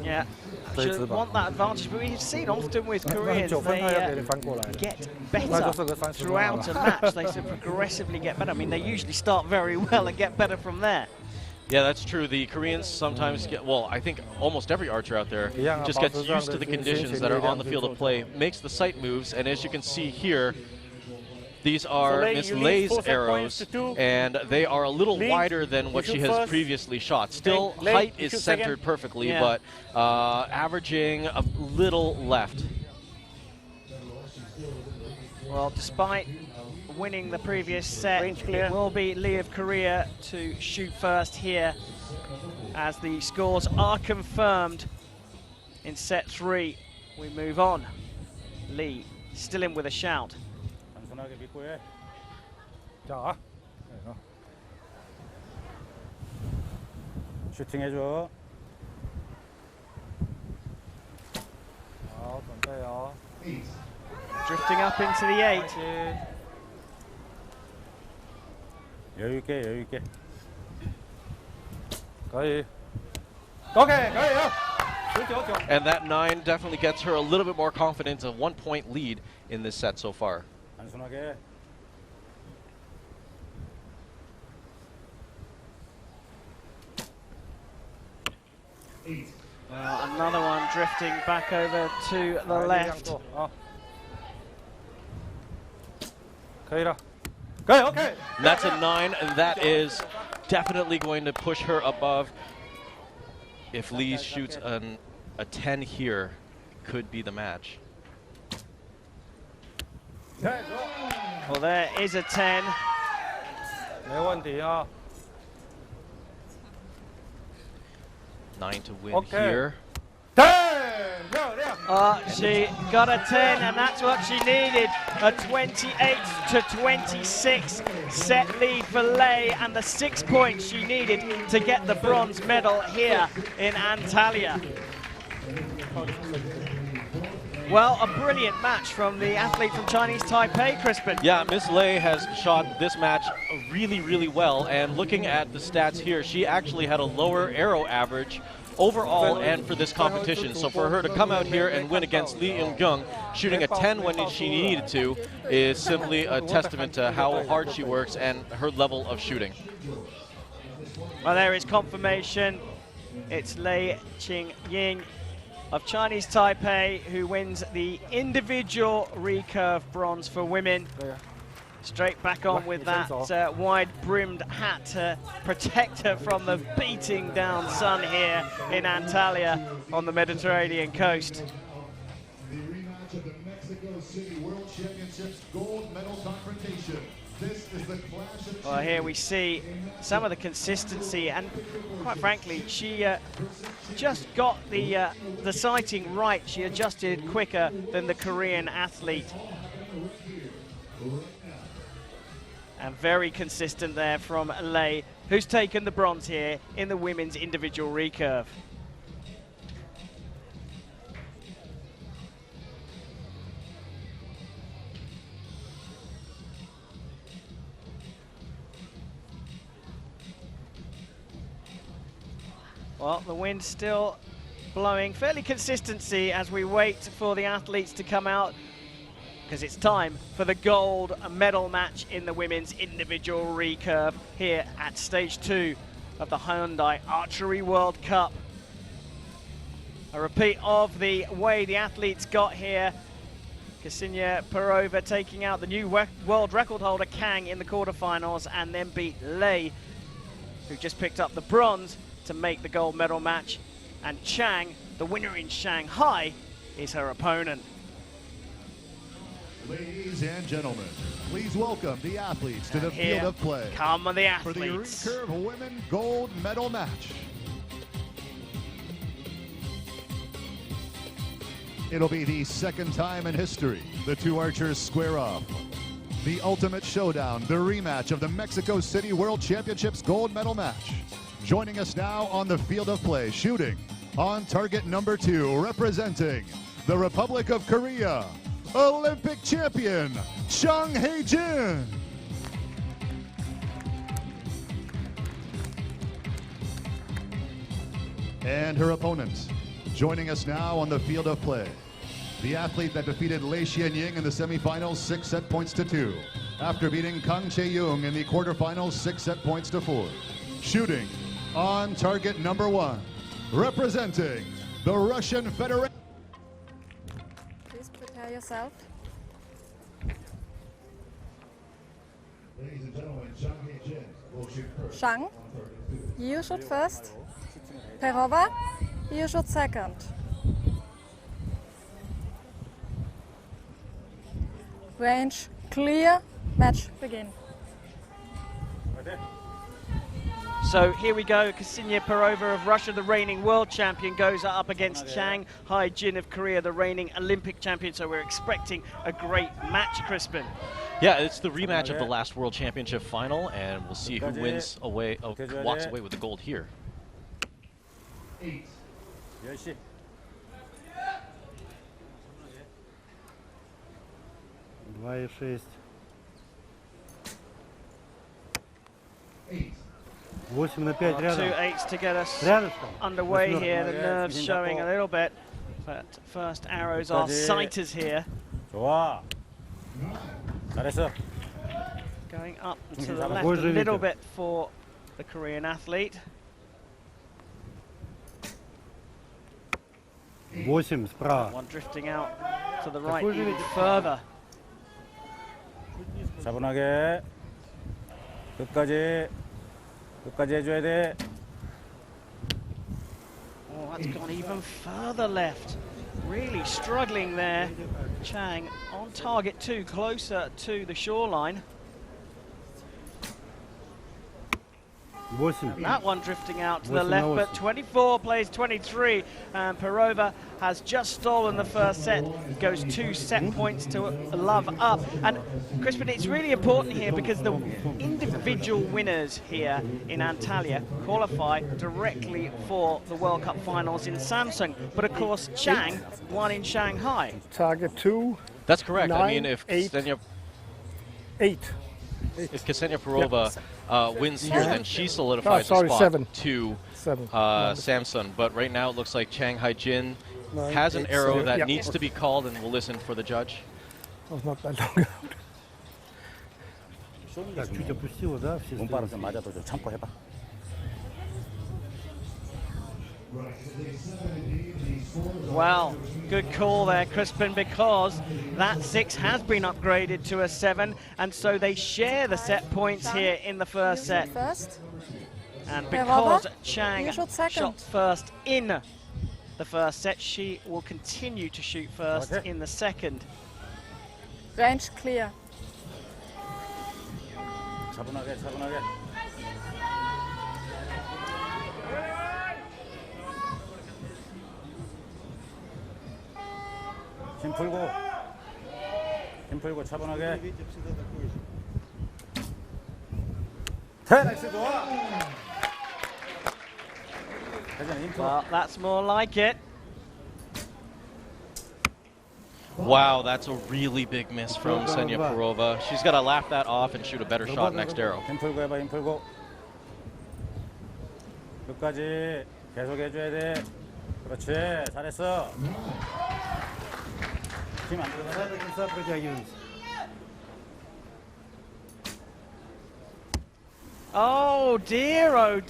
Yeah, should want that advantage, but we've seen often with Koreans, they get better throughout a match. They progressively get better. I mean, they usually start very well and get better from there. Yeah, that's true. The Koreans sometimes get, well, I think almost every archer out there just gets used to the conditions that are on the field of play, makes the sight moves, and as you can see here, these are Miss Lei's arrows, and they are a little wider than what she has previously shot. Still, height is centered perfectly, but averaging a little left. Well, despite winning the previous set, it will be Lee of Korea to shoot first here, as the scores are confirmed in set 3. We move on. Lee still in with a shout. 슈팅 해줘. 준비해요. Drifting up into the 8. 여유 있게, 여유 있게. 거의. 오케이, 거의요. And that 9 definitely gets her a little bit more confidence, a 1-point lead in this set so far. 단순하게. Well, another one drifting back over to the left. 거의라. 거의, okay. That's a 9, and that is definitely going to push her above. If Lee shoots a 10 here, could be the match. Well, there is a 10. 没问题啊。 9 to win Okay. here. 10 漂亮。 She got a 10, and that's what she needed. A 28 to 26 set lead for Lei, and the 6 points she needed to get the bronze medal here in Antalya. Well, a brilliant match from the athlete from Chinese Taipei, Crispin. Yeah, Miss Lei has shot this match really, really well. And looking at the stats here, she actually had a lower arrow average overall and for this competition. So for her to come out here and win against Lee Eun-kyung, shooting a 10 when she needed to, is simply a testament to how hard she works and her level of shooting. Well, there is confirmation. It's Lei Qingying of Chinese Taipei who wins the individual recurve bronze for women. Straight back on with that wide-brimmed hat to protect her from the beating down sun here in Antalya on the Mediterranean coast. The rematch of the Mexico City World Championships gold medal confrontation. This is the clash of Well, here we see some of the consistency, and quite frankly, she just got the sighting right. She adjusted quicker than the Korean athlete. And very consistent there from Lei, who's taken the bronze here in the women's individual recurve. Well, the wind's still blowing fairly consistency as we wait for the athletes to come out, because it's time for the gold medal match in the women's individual recurve here at stage 2 of the Hyundai Archery World Cup. A repeat of the way the athletes got here. Ksenia Perova taking out the new world record holder Kang in the quarterfinals, and then beat Lei, who just picked up the bronze to make the gold medal match. And Chang, the winner in Shanghai, is her opponent. Ladies and gentlemen, please welcome the athletes to the field of play. Come on, the for the athletes. recurve women gold medal match. It'll be the second time in history the two archers square off. The ultimate showdown, the rematch of the Mexico City World Championships gold medal match. Joining us now on the field of play, shooting on target number 2, representing the Republic of Korea, Olympic champion, Chung Hae-jin. And her opponent, joining us now on the field of play, the athlete that defeated Lei Xianying in the semifinals 6 set points to 2, after beating Kang Chae-young in the quarterfinals 6 set points to 4. Shooting on target number 1, representing the Russian Federation. Please prepare yourself. Ladies and gentlemen, Chung Hae-jin will shoot first. Shang, you shoot first. Perova, you shoot second. Range clear, match begin. So here we go, Ksenia Perova of Russia, the reigning world champion, goes up against Chang Hae-jin of Korea, the reigning Olympic champion. So we're expecting a great match, Crispin. Yeah, it's the rematch of the last World Championship final, and we'll see who wins away, walks away with the gold here. 8. 2,6. 8. 8 на 5 Two рядом. 8s to get us Рядышком. underway here. The nerves showing a little bit, but first arrows are sighters here. 좋아. 잘했어. Going up to the left a little bit for the Korean athlete. 8 справа. One drifting out to the right even further. 차분하게. 끝까지 해줘야 돼. Oh, that's gone even further left. Really struggling there. Chang on target too, closer to the shoreline. And that one drifting out to the left, but 24 plays 23, and Perova has just stolen the first set. Goes 2 set points to Love up. And Crispin, it's really important here because the individual winners here in Antalya qualify directly for the World Cup finals in Samsung. But of course, Chang won in Shanghai. Target 2. That's correct. 9, I mean, if 8, Ksenia 8. If Ksenia Perova wins here, then she solidifies sorry, a spot 7. to 7. Samsung. But right now it looks like Chang Hai-jin has an arrow that needs to be called, and we'll listen for the judge. That was not that long. 몸바람 좀 맞아도 좀 참고 해봐. Well, good call there, Crispin, because that 6 has been upgraded to a 7, and so they share the set points here in the first set. And because Chang shot first in the first set, she will continue to shoot first in the second. Range clear. 차분하게, 차분하게. 힘 풀고 차분하게. 나이스 좋아. Well, that's more like it. Wow, that's a really big miss from Ksenia Perova. She's got to laugh that off and shoot a better shot next arrow. 힘 풀고 해봐, 힘 풀고. 끝까지 계속 해줘야 돼. 그렇지, 잘했어. 힘 안 들어가네. Oh dear, a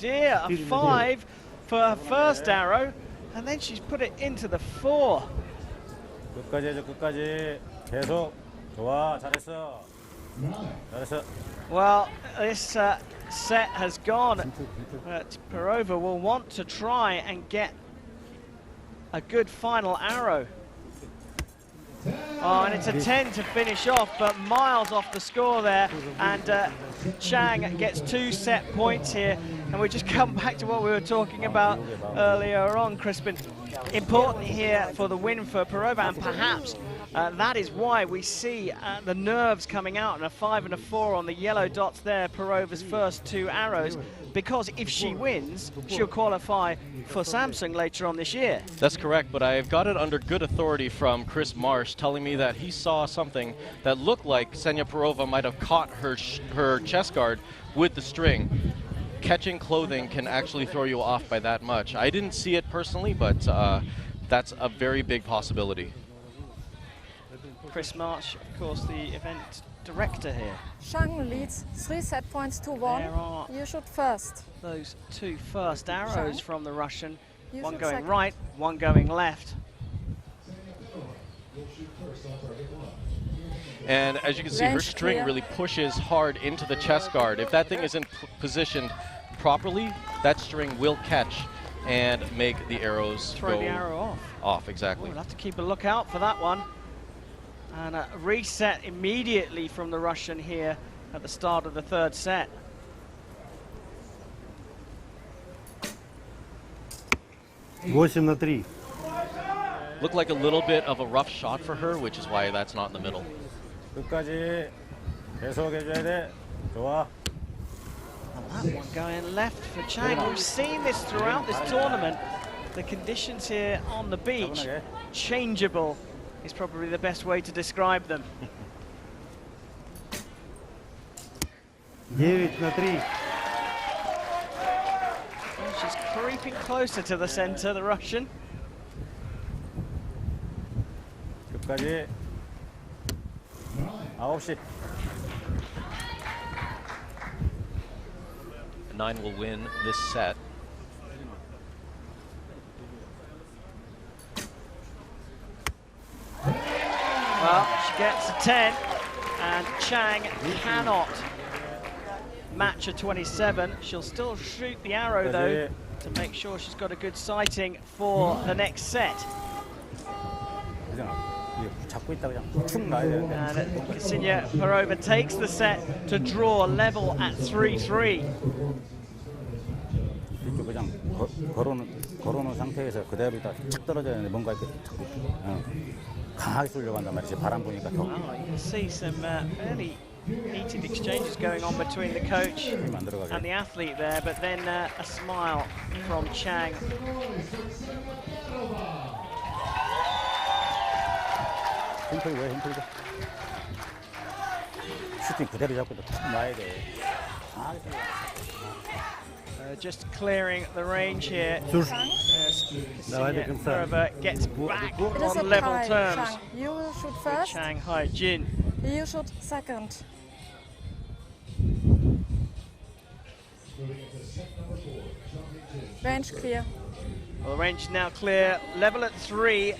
5 for her first arrow, and then she's put it into the 4. 끝까지 해줘, 끝까지. 계속. 좋아, 잘했어. 잘했어. Well, this set has gone, but Perova will want to try and get a good final arrow. Oh, and it's a 10 to finish off, but miles off the score there, and Chang gets 2 set points here. And we just come back to what we were talking about earlier on, Crispin. Important here for the win for Perova, and perhaps that is why we see the nerves coming out, and a 5 and a 4 on the yellow dots there, Perova's first 2 arrows, because if she wins, she'll qualify for Samsung later on this year. That's correct, but I've got it under good authority from Chris Marsh telling me that he saw something that looked like Ksenia Perova might have caught her chest guard with the string. Catching clothing can actually throw you off by that much. I didn't see it personally, but that's a very big possibility. Chris Marsh, of course, the event director here. Chang leads 3 set points to 1. You shoot first. Those 2 first arrows from the Russian. You One shoot going second. right, one going left. And as you can see, her Range string clear. really pushes hard into the chest guard. If that thing isn't positioned properly, that string will catch and make the arrows Throw go the arrow off. off, exactly. We'll have to keep a lookout for that one. And a reset immediately from the Russian here at the start of the 3rd set. Looked like a little bit of a rough shot for her, which is why that's not in the middle. 끝까지 계속 해줘야 돼. 좋아. That one going left for Chang. We've seen this throughout this tournament. The conditions here on the beach, changeable is probably the best way to describe them. And she's creeping closer to the center, the Russian. 끝까지. 9시. 9 will win this set. Well, she gets a 10, and Chang cannot match a 27. She'll still shoot the arrow, though, to make sure she's got a good sighting for the next set. 잡고 있다 그냥 툭 놔야 되는데. And Ksenia Perova takes the set to draw level at 3-3. 이렇게 그냥 걸어놓은 상태에서 그대로 있다 착 떨어져야 되는데 뭔가 이렇게 자꾸 강하게 쏠려고 한단 말이지. 바람 부니까 더. Well, you can see some fairly heated exchanges going on between the coach and the athlete there, but then a smile from Chang. 힘풀고 왜 힘풀고. 슈팅 그대로 잡고 툭 놔야 돼. 강하게 쏠려. Just clearing the range here. Ksenia Perova gets back It is a on level tie, terms. Chang. You shoot With first. Shanghai Jin. You shoot second. Range clear. Well, the range is now clear. Level at 3.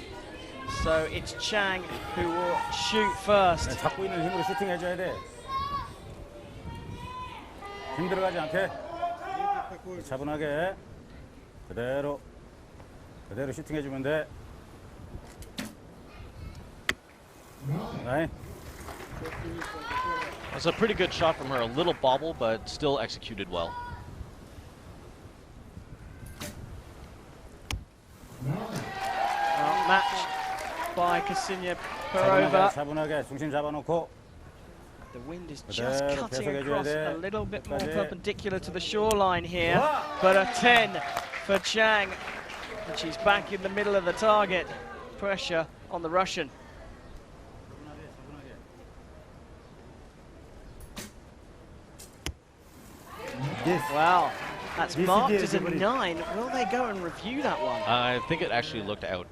So it's Chang who will shoot first. 잡고 있는 힘으로 슈팅 해줘야 돼. 힘 들어가지 않게. 차분하게. 그대로 슈팅 해주면 돼. 라인. That's a pretty good shot from her. A little bobble, but still executed well. Well, matched by Ksenia Perova. 차분하게 중심 잡아놓고. The wind is just cutting across a little bit more perpendicular to the shoreline here, but a 10 for Chang, and she's back in the middle of the target. Pressure on the Russian. Wow, that's marked as a 9. Will they go and review that one? I think it actually looked out.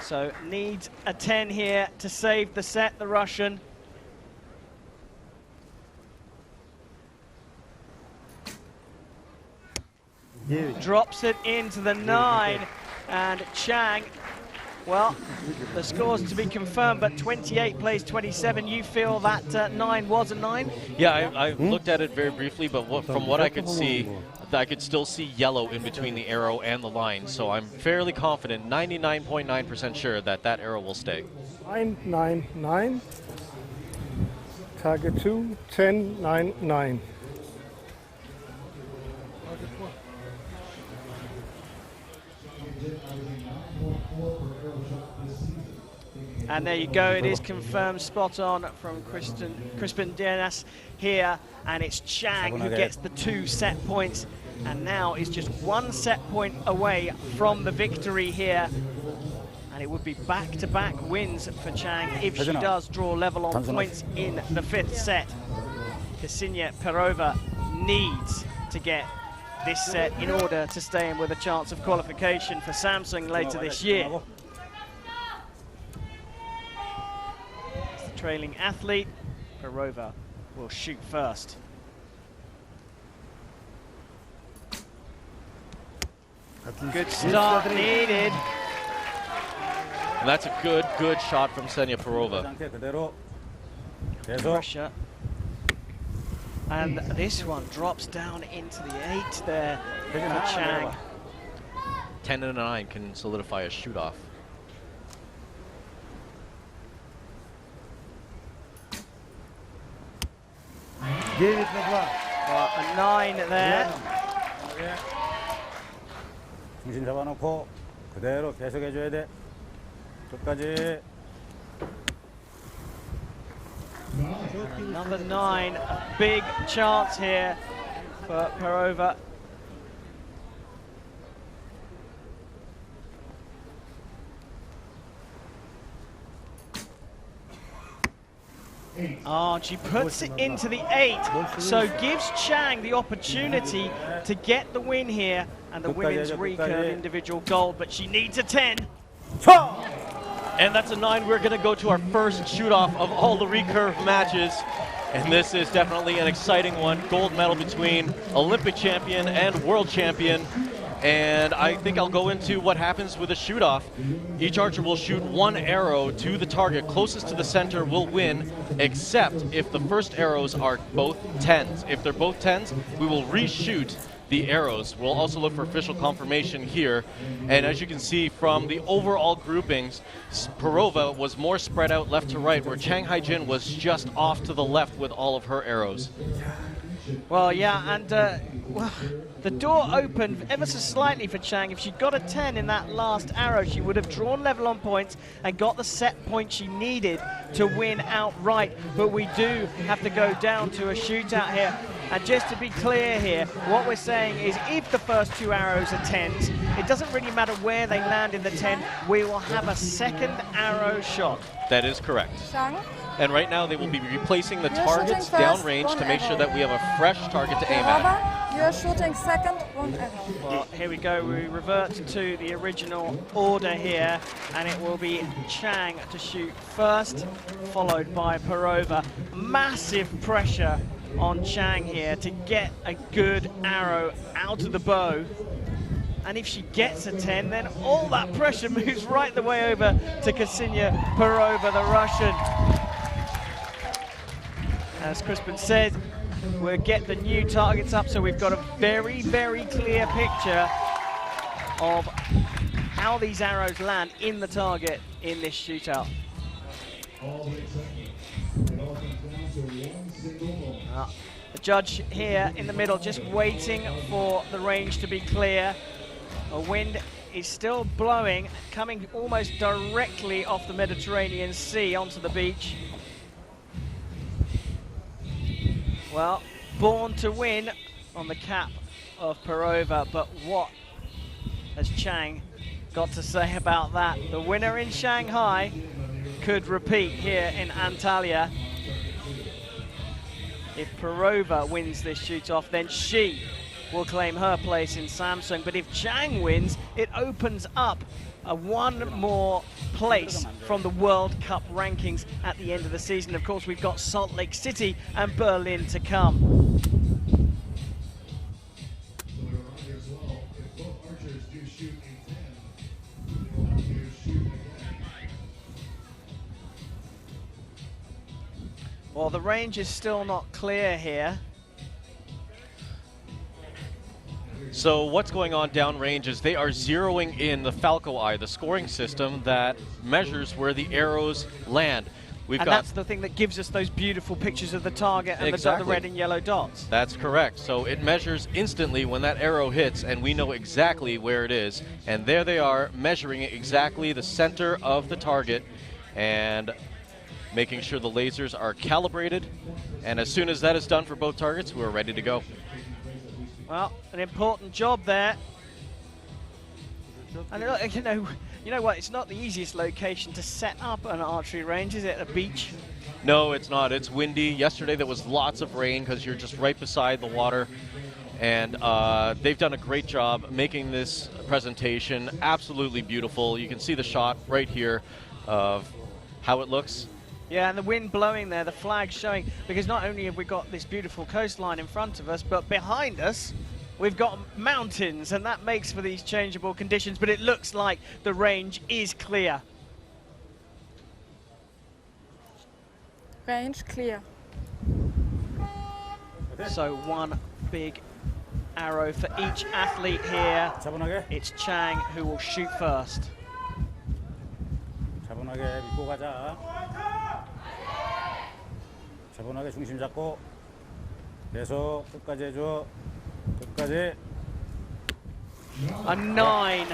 So needs a 10 here to save the set, the Russian. Drops it into the 9, and Chang, well, the score's to be confirmed, but 28 plays 27. You feel that 9 was a 9? Yeah, I looked at it very briefly, but from what I could see, I could still see yellow in between the arrow and the line. So I'm fairly confident, 99.9% sure that that arrow will stay. 9, 9, 9. Target 2, 10, 9, 9. And there you go, it is confirmed, spot on from Crispin Dinas here, and it's Chang who gets the 2 set points, and now is just 1 set point away from the victory here, and it would be back-to-back wins for Chang if she does draw level on points in the 5th set. Ksenia Perova needs to get this set in order to stay in with a chance of qualification for Samsung later this year. Trailing athlete, Perova will shoot first. Good start needed. And that's a good shot from Ksenia Perova. Pressure. And this one drops down into the 8 there for Chang. 10 and a 9 can solidify a shoot-off. A 9 there. 중심 잡아놓고 그대로 계속 해줘야 돼. 끝까지. Another 9, a big chance here for Perova. Oh, she puts it into the 8, so gives Chang the opportunity to get the win here, and the women's recurve individual gold, but she needs a 10. And that's a 9. We're going to go to our first shoot-off of all the recurve matches. And this is definitely an exciting one. Gold medal between Olympic champion and world champion And I think I'll go into what happens with a shoot-off. Each archer will shoot one arrow to the target. Closest to the center will win, except if the first arrows are both 10s. If they're both 10s, we will reshoot the arrows. We'll also look for official confirmation here. And as you can see from the overall groupings, Perova was more spread out left to right, where Chang Haijin was just off to the left with all of her arrows. Well, yeah, and well, the door opened ever so slightly for Chang. If she'd got a 10 in that last arrow, she would have drawn level on points and got the set point she needed to win outright. But we do have to go down to a shootout here. And just to be clear here, what we're saying is if the first 2 arrows are 10s, it doesn't really matter where they land in the 10, we will have a second arrow shot. That is correct. Chang? And right now they will be replacing the You're targets shooting first, downrange one to make sure arrow. that we have a fresh target to aim at. Perova, you're shooting second, 1 arrow. Well, here we go. We revert to the original order here, and it will be Chang to shoot first, followed by Perova. Massive pressure on Chang here to get a good arrow out of the bow. And if she gets a 10, then all that pressure moves right the way over to Ksenia Perova, the Russian. As Crispin said, we'll get the new targets up, so we've got a very, very clear picture of how these arrows land in the target in this shootout. The judge here in the middle just waiting for the range to be clear. A wind is still blowing, coming almost directly off the Mediterranean Sea onto the beach. Well, born to win on the cap of Perova, but what has Chang got to say about that? The winner in Shanghai could repeat here in Antalya. If Perova wins this shoot-off, then she will claim her place in Samsung. But if Chang wins, it opens up one more place from the World Cup rankings at the end of the season. Of course, we've got Salt Lake City and Berlin to come. Well, the range is still not clear here. So what's going on downrange is they are zeroing in the Falco Eye, the scoring system that measures where the arrows land. And that's the thing that gives us those beautiful pictures of the target and the red and yellow dots. That's correct. So it measures instantly when that arrow hits, and we know exactly where it is. And there they are, measuring exactly the center of the target and making sure the lasers are calibrated. And as soon as that is done for both targets, we're ready to go. Well, an important job there. And look, you know what? It's not the easiest location to set up an archery range, is it? A beach? No, it's not. It's windy. Yesterday there was lots of rain because you're just right beside the water. And they've done a great job making this presentation absolutely beautiful. You can see the shot right here of how it looks. Yeah, and the wind blowing there, the flag showing, because not only have we got this beautiful coastline in front of us, but behind us, we've got mountains, and that makes for these changeable conditions, but it looks like the range is clear. Range clear. So one big arrow for each athlete here. It's Chang who will shoot first. 차분하게 믿고 가자. 차분하게 중심 잡고 계속 끝까지 해줘. 끝까지. A 9.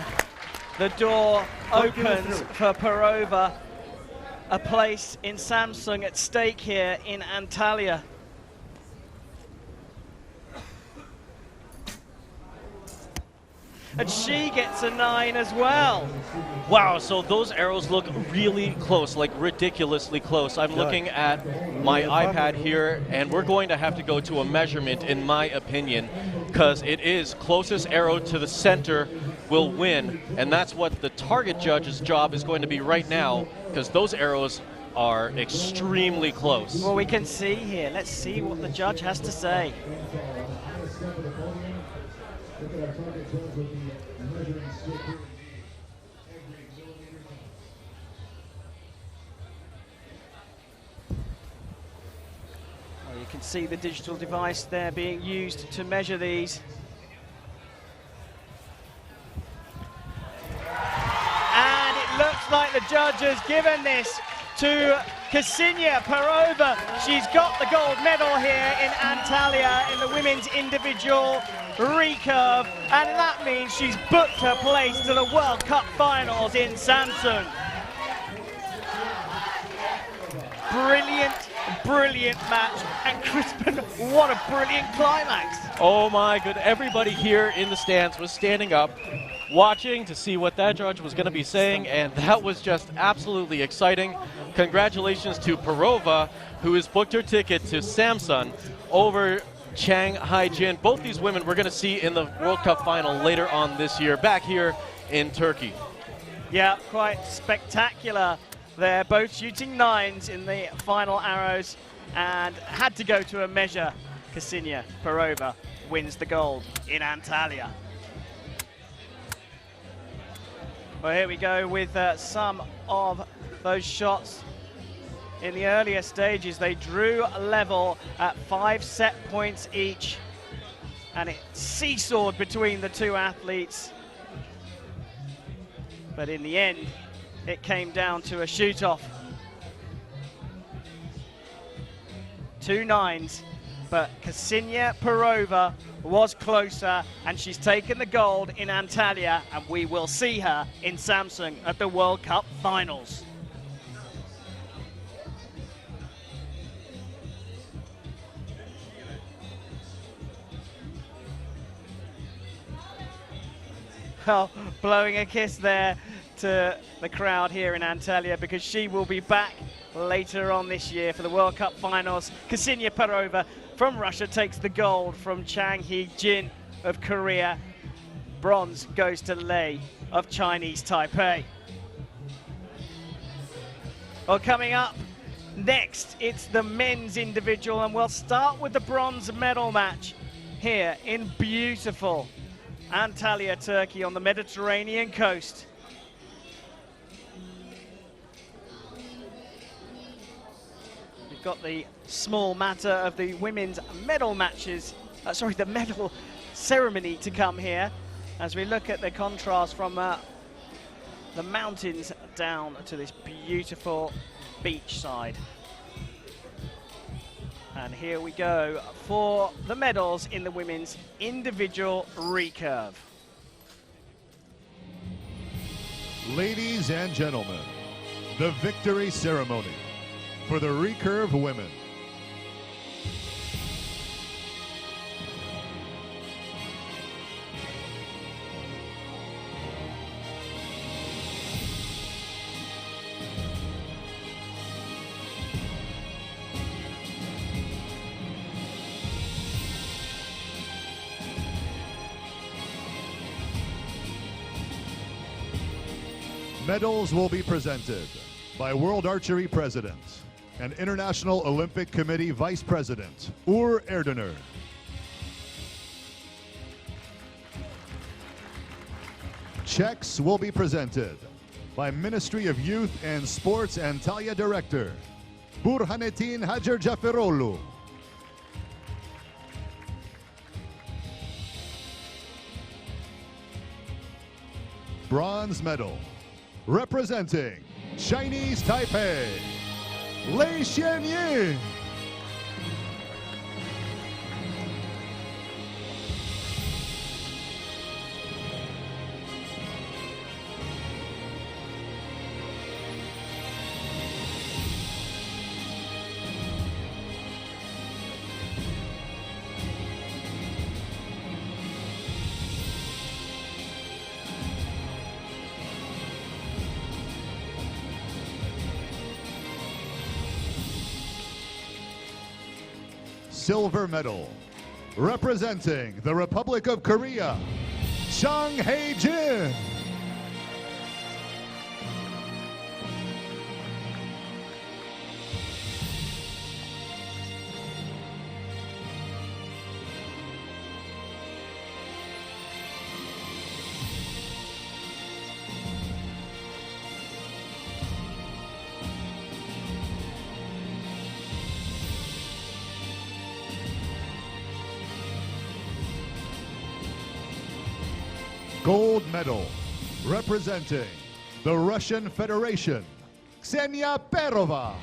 The door opens for Perova. A place in Samsung at stake here in Antalya. And she gets a 9 as well. Wow, so those arrows look really close, like ridiculously close. I'm looking at my iPad here, and we're going to have to go to a measurement, in my opinion, because it is closest arrow to the center will win, and that's what the target judge's job is going to be right now, because those arrows are extremely close. Well, we can see here. Let's see what the judge has to say. Well, you can see the digital device there being used to measure these. And it looks like the judge has given this to Ksenia Perova. She's got the gold medal here in Antalya in the women's individual recurve, and that means she's booked her place to the World Cup finals in Samsung. Brilliant match, and Crispin, what a brilliant climax. Oh my good, everybody here in the stands was standing up, watching to see what that judge was going to be saying, and that was just absolutely exciting. Congratulations to Perova, who has booked her ticket to Samsung over Chang Haijin. Both these women we're going to see in the World Cup final later on this year, back here in Turkey. Yeah, quite spectacular. They're both shooting 9s in the final arrows and had to go to a measure. Ksenia Perova wins the gold in Antalya. Well, here we go with some of those shots. In the earlier stages, they drew level at 5 set points each, and it seesawed between the two athletes. But in the end, it came down to a shoot-off. 2 9s, but Ksenia Perova was closer, and she's taken the gold in Antalya, and we will see her in Samsung at the World Cup finals. Well, blowing a kiss there to the crowd here in Antalya, because she will be back later on this year for the World Cup finals. Ksenia Perova from Russia takes the gold from Chang Haijin of Korea. Bronze goes to Lei of Chinese Taipei. Well, coming up next, it's the men's individual, and we'll start with the bronze medal match here in beautiful Antalya, Turkey, on the Mediterranean coast. We've got the small matter of the women's medal matches, the medal ceremony to come here, as we look at the contrast from the mountains down to this beautiful beach side. And here we go for the medals in the women's individual recurve. Ladies and gentlemen, the victory ceremony for the recurve women. Medals will be presented by World Archery President and International Olympic Committee Vice President Uğur Erdener. Checks will be presented by Ministry of Youth and Sports Antalya Director Burhanettin Hacercaferoğlu. Bronze medal representing Chinese Taipei, Lei Xianyin. Silver medal, representing the Republic of Korea, Chang Haijin. gold medal, representing the Russian Federation, Ksenia Perova.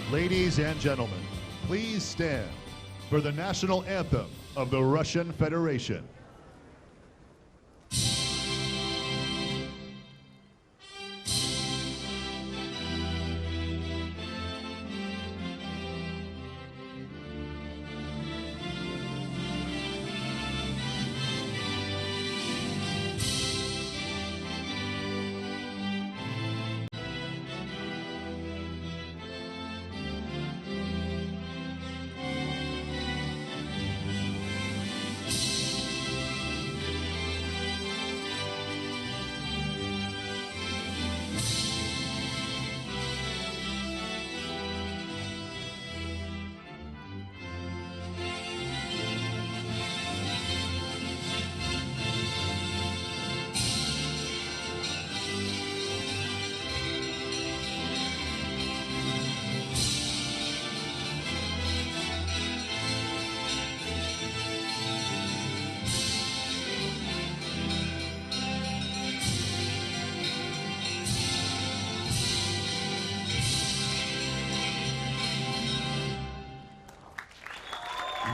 Ladies and gentlemen, please stand for the national anthem of the Russian Federation.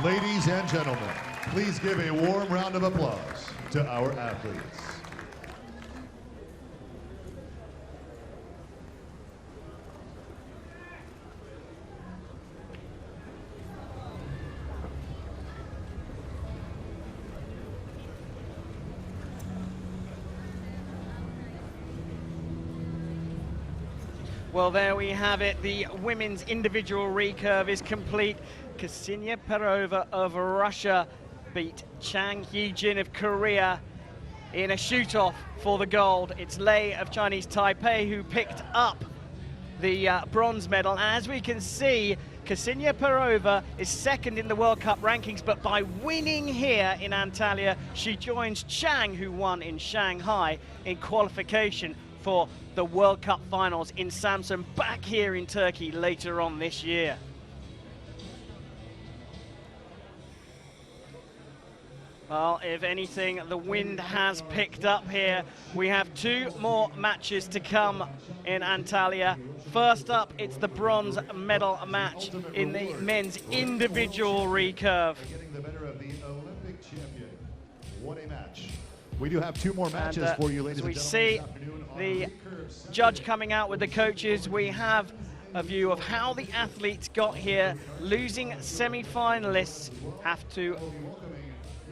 Ladies and gentlemen, please give a warm round of applause to our athletes. Well, there we have it. The women's individual recurve is complete. Ksenia Perova of Russia beat Chang Hee-jin of Korea in a shoot-off for the gold. It's Lei of Chinese Taipei who picked up the bronze medal. As we can see, Ksenia Perova is second in the World Cup rankings, but by winning here in Antalya, she joins Chang, who won in Shanghai, in qualification for the World Cup finals in Samsun back here in Turkey later on this year. Well, if anything, the wind has picked up here. We have two more matches to come in Antalya. First up, it's the bronze medal match in the men's individual recurve. Getting the better of the Olympic champion. What a match. We do have two more matches for you, ladies and we gentlemen. see the judge coming out with the coaches. We have a view of how the athletes got here. Losing semi-finalists have to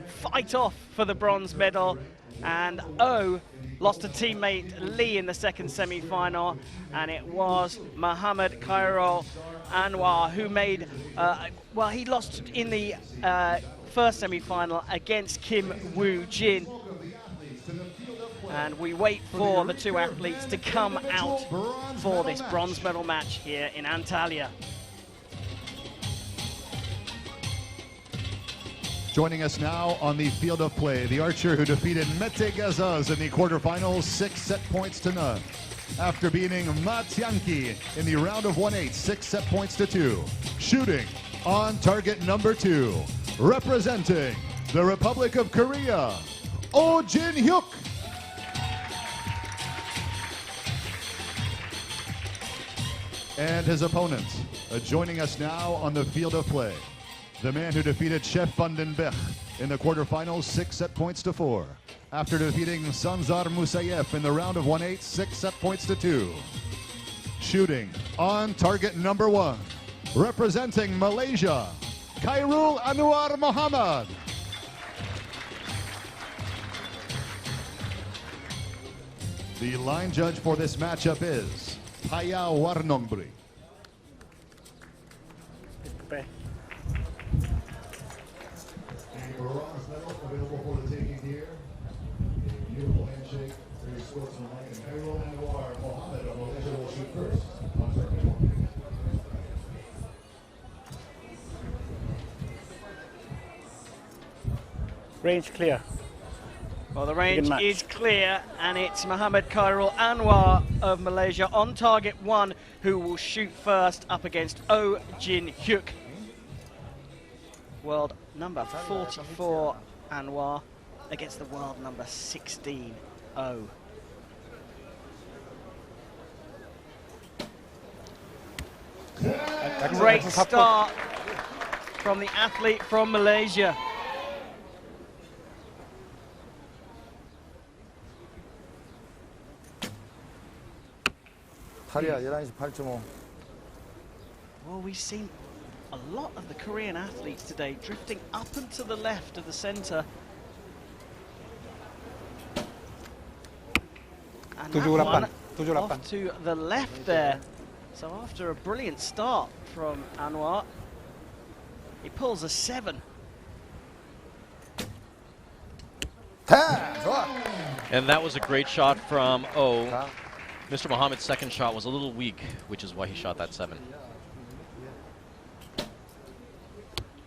fight off for the bronze medal, and O lost to teammate Lee in the second semi-final, and it was Mohammed Khairul Anwar who made, well, he lost in the first semi-final against Kim Woo Jin. And we wait for the two athletes to come out for this bronze medal match here in Antalya. Joining us now on the field of play, the archer who defeated Mete Gazaz in the quarterfinals, 6 set points to none. After beating Ma Tianki in the round of 1/8, 6 set points to 2. Shooting on target number 2, representing the Republic of Korea, Oh Jin-hyuk. And his opponent, joining us now on the field of play, the man who defeated Chef van den Berg in the quarterfinals, 6 set points to 4. After defeating Sanzar Musayev in the round of 1/8, 6 set points to 2. Shooting on target number 1, representing Malaysia, Khairul Anwar Muhammad. The line judge for this matchup is Paya Warnongbri. Bronze medal available for the taking here. A beautiful handshake, very sportsmanlike, and Khairul Anwar. Range clear. Well, the range is clear, and it's Mohammed Khairul Anwar of Malaysia on target 1, who will shoot first up against Oh Jin Hyuk. World number 44 Anwar against the world number 16 Oh. Great start from the athlete from Malaysia. 탈이야 11시 8.5. Well, we've seen a lot of the Korean athletes today drifting up and to the left of the centre. And that one off to the left there. So after a brilliant start from Anwar, he pulls a 7. And that was a great shot from Oh. Mr. Mohammed's second shot was a little weak, which is why he shot that 7.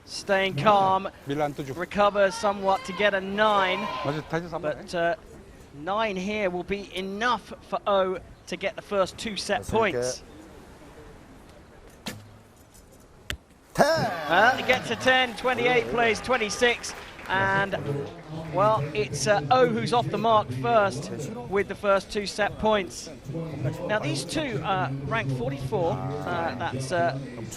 Staying calm, recovers somewhat to get a 9, but 9 here will be enough for Oh to get the first 2 set points. It gets a 10, 28 plays 26, and well, it's Oh who's off the mark first with the first 2 set points. Now these two are ranked 44, that's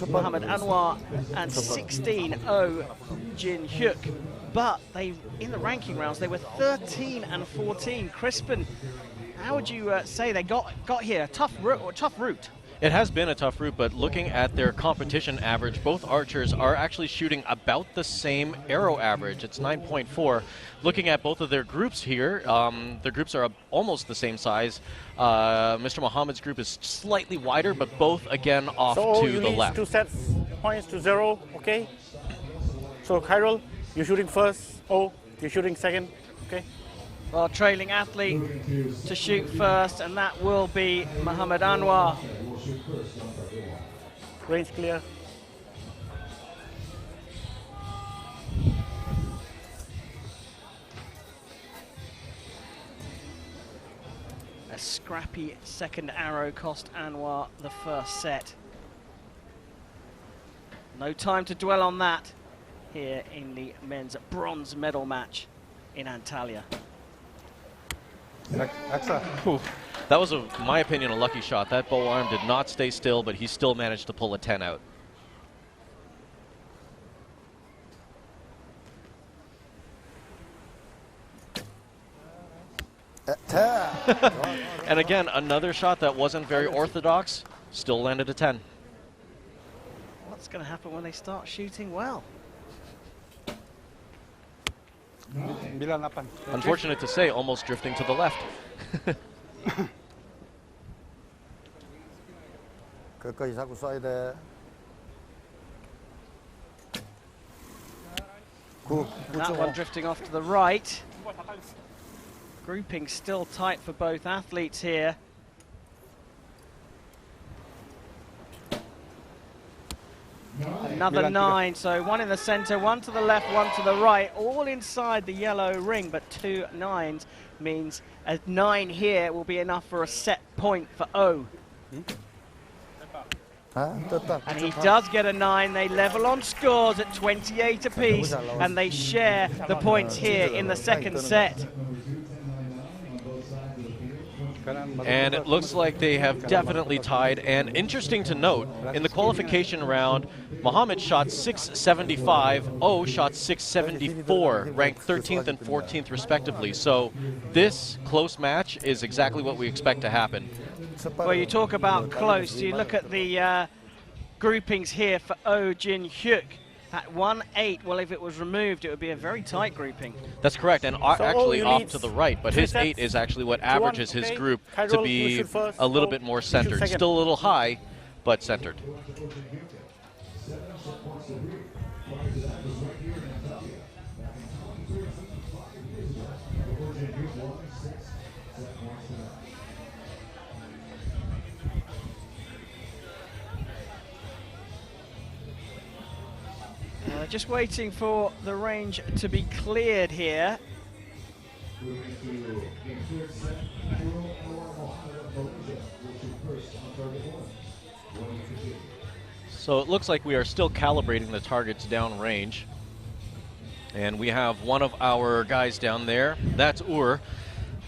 Mohammed Anwar, and 16 Oh Jin Hyuk, but they, in the ranking rounds, they were 13 and 14. Crispin, how would you say they got here? A tough route. It has been a tough route, but looking at their competition average, both archers are actually shooting about the same arrow average. It's 9.4. Looking at both of their groups here, their groups are almost the same size. Mr. Mohammed's group is slightly wider, but both again off to the left. 2 sets points to 0, okay? So Khairul, you're shooting first. Oh, you're shooting second, okay? Well, trailing athlete to shoot first, and that will be Mohammed Anwar. Range clear. A scrappy second arrow cost Anwar the first set. No time to dwell on that here in the men's bronze medal match in Antalya. Ooh, that was, in my opinion, a lucky shot. That bow arm did not stay still, but he still managed to pull a 10 out. And again, another shot that wasn't very orthodox, still landed a 10. What's going to happen when they start shooting well? Unfortunate to say, almost drifting to the left. 끝까지 자꾸 쏴야 돼. That one drifting off to the right. Grouping still tight for both athletes here. Another 9, so one in the center, one to the left, one to the right, all inside the yellow ring, but 2 9s means a 9 here will be enough for a set point for Oh. And he does get a 9. They level on scores at 28 apiece, and they share the points here in the second set. And it looks like they have definitely tied. And interesting to note, in the qualification round, Mohammed shot 675, Oh shot 674, ranked 13th and 14th respectively. So this close match is exactly what we expect to happen. Well, you talk about close. You look at the groupings here for Oh Jin Hyuk. At 1-8, well, if it was removed, it would be a very tight grouping. That's correct, and actually off to the right, but his 8 is actually what averages his group to be a little bit more centered. Still a little high, but centered. Just waiting for the range to be cleared here. So it looks like we are still calibrating the targets downrange. And we have one of our guys down there. That's or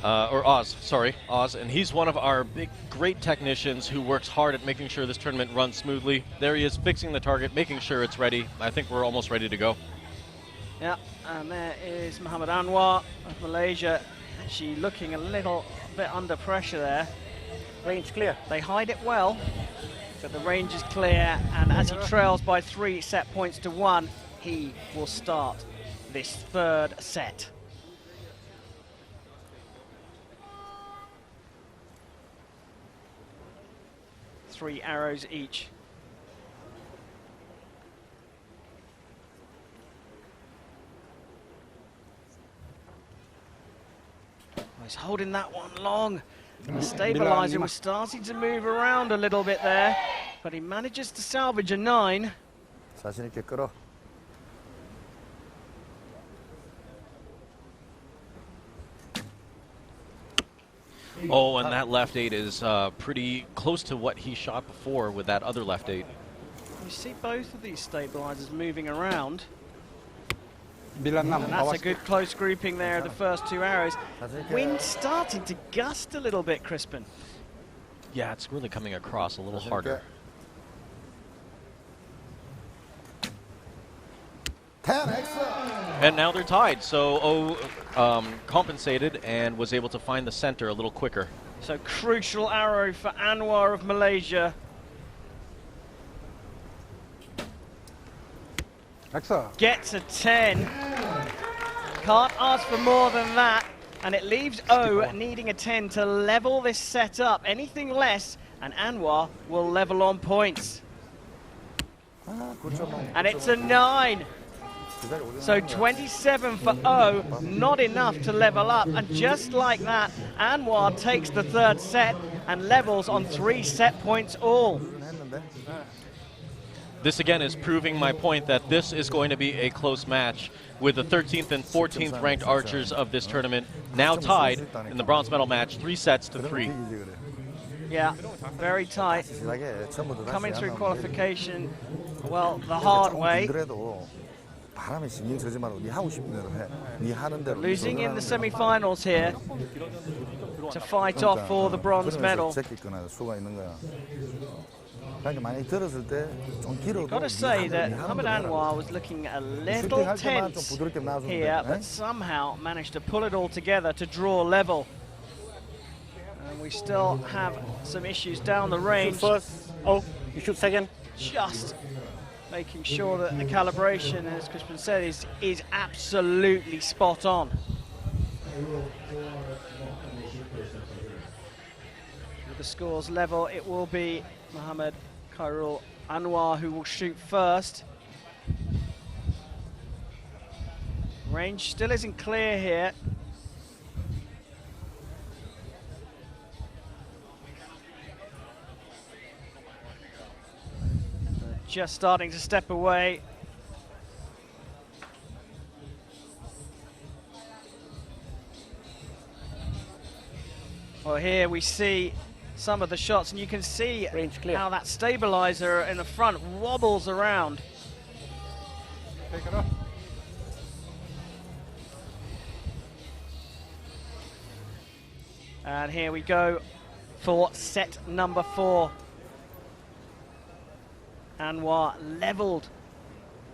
Oz, sorry, Oz. And he's one of our great technicians who works hard at making sure this tournament runs smoothly. There he is, fixing the target, making sure it's ready. I think we're almost ready to go. Yeah, and there is Muhammad Anwar of Malaysia. Actually looking a little bit under pressure there. Range clear. They hide it well, but the range is clear, and as he trails by 3 set points to 1, he will start this third set. Three arrows each. Oh, he's holding that one long. The stabilizer was starting to move around a little bit there, but he manages to salvage a 9. 자신 있게 끌어. Oh, and that left 8 is pretty close to what he shot before with that other left 8. You see both of these stabilizers moving around. And that's a good close grouping there of the first 2 arrows. Wind starting to gust a little bit, Crispin. Yeah, it's really coming across a little harder. And now they're tied, so O compensated and was able to find the center a little quicker. So crucial arrow for Anwar of Malaysia. Gets a 10. Can't ask for more than that, and it leaves O needing a 10 to level this set up. Anything less, and Anwar will level on points. And it's a 9. So 27 for O, not enough to level up. And just like that, Anwar takes the third set and levels on 3 set points all. This again is proving my point that this is going to be a close match with the 13th and 14th ranked archers of this tournament now tied in the bronze medal match, 3 sets to 3. Yeah, very tight. Coming through qualification, well, the hard way. Losing in the semi-finals here to fight off for the bronze medal. You've got to say that Muhammad Anwar was looking a little tense here, but somehow managed to pull it all together to draw level. And we still have some issues down the range. Shoot first. Oh, you shoot second. Just making sure that the calibration, as Crispin said, is absolutely spot on. With the scores level, it will be Muhammad Khairul Anwar who will shoot first. Range still isn't clear here. Just starting to step away. Well, here we see some of the shots, and you can see how that stabilizer in the front wobbles around. Take it up. And here we go for set number 4. Anwar leveled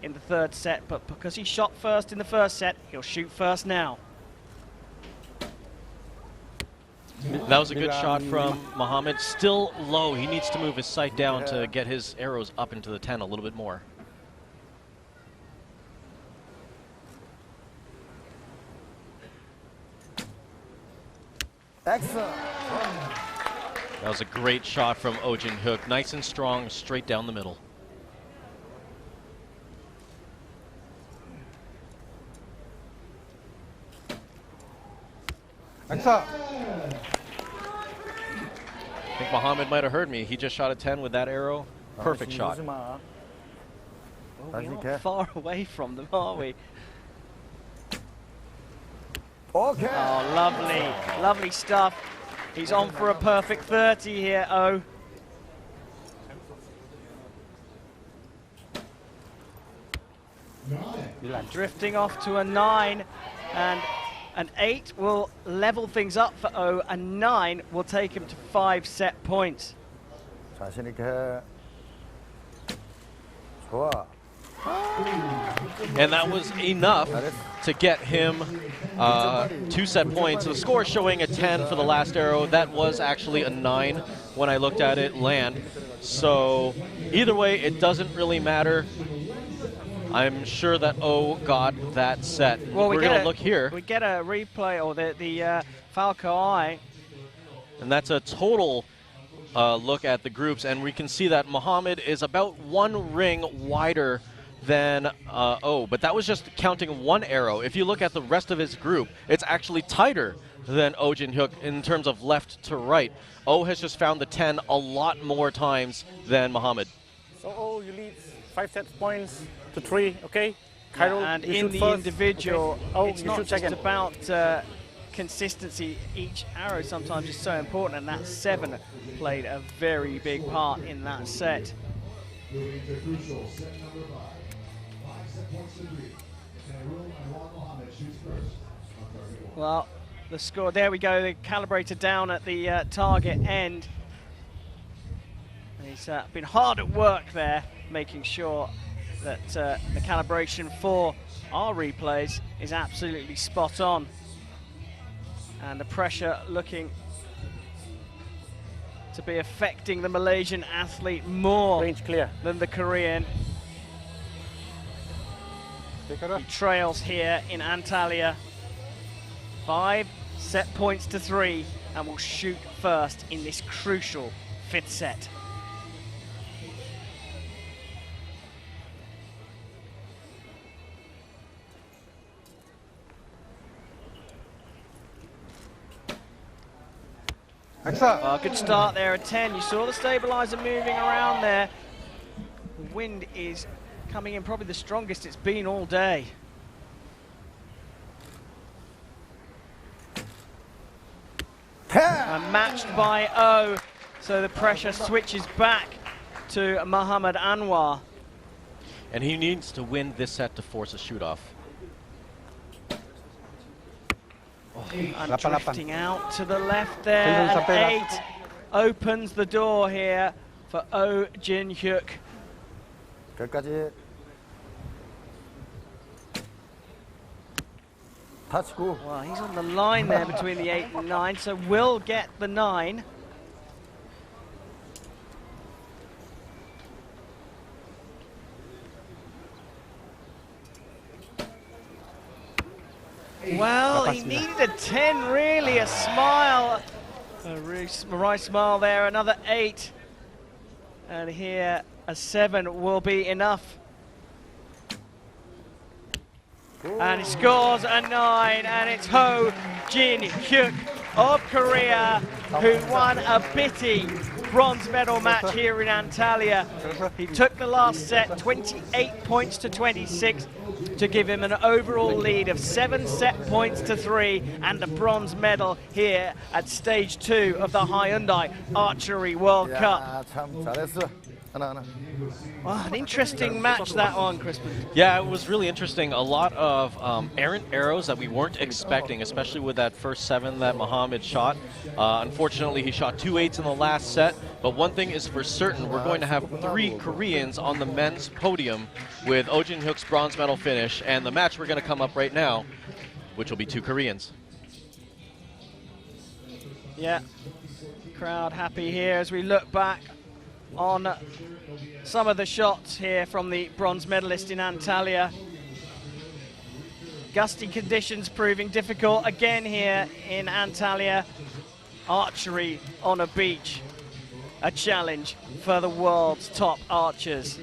in the third set, but because he shot first in the first set, he'll shoot first now. That was a good shot from Muhammad. Still low. He needs to move his sight down to get his arrows up into the 10 a little bit more. Excellent. That was a great shot from Oh Jin-hook. Nice and strong, straight down the middle. Excellent. I think Muhammad might have heard me. He just shot a 10 with that arrow. Perfect shot. We aren't far away from them, are we? Okay. Oh, lovely, lovely stuff. He's on for a perfect 30 here, Oh. Drifting off to a 9, and an 8 will level things up for Oh. A 9 will take him to 5 set points. 자신 있게. 좋아. And that was enough to get him 2 set points. The score showing a 10 for the last arrow. That was actually a 9 when I looked at it land. So either way, it doesn't really matter. I'm sure that Oh got that set. Well, we're going to look here. We get a replay, or the Falco Eye. And that's a total look at the groups. And we can see that Mohammed is about 1 ring wider than Oh. But that was just counting 1 arrow. If you look at the rest of his group, it's actually tighter than Oh Jin-hyuk in terms of left to right. Oh has just found the 10 a lot more times than Mohammed. So Oh, you lead 5 set points to 3, okay? Yeah, and in the first. individual, okay. Oh, it's not just second. about consistency. Each arrow sometimes is so important, and that 7 played a very big part in that set. Well, the score, there we go, the calibrator down at the target end. He's been hard at work there, making sure that the calibration for our replays is absolutely spot on. And the pressure looking to be affecting the Malaysian athlete more than the Korean. He trails here in Antalya. 5 set points to 3, and will shoot first in this crucial 5th set. Good start there at 10. You saw the stabilizer moving around there. The wind is coming in probably the strongest it's been all day. And matched by Oh, so the pressure switches back to Muhammad Anwar. And he needs to win this set to force a shoot-off. And drifting out to the left there, and 8 opens the door here for Oh Jin-hyuk. 끝까지. touch고. Well, he's on the line there between the 8 and 9, so will get the 9. Well, he needed a 10, really, a smile. A really right smile there, another 8. And here, a 7 will be enough. And he scores a 9, and it's Ho Jin-hyuk of Korea, who won a bitty bronze medal match here in Antalya. He took the last set, 28 points to 26, to give him an overall lead of 7 set points to 3, and the bronze medal here at stage 2 of the Hyundai Archery World Cup. 참 잘했어. 하나. Wow, an interesting match, that one, Crispin. Yeah, it was really interesting. A lot of errant arrows that we weren't expecting, especially with that first 7 that Mohammed shot. Unfortunately, he shot 2 8s in the last set. But one thing is for certain, we're going to have 3 Koreans on the men's podium with Oh Jin-hyuk's bronze medal finish. And the match we're going to come up right now, which will be 2 Koreans. Yeah, crowd happy here as we look back on some of the shots here from the bronze medalist in Antalya. Gusty conditions proving difficult again here in Antalya. Archery on a beach, a challenge for the world's top archers.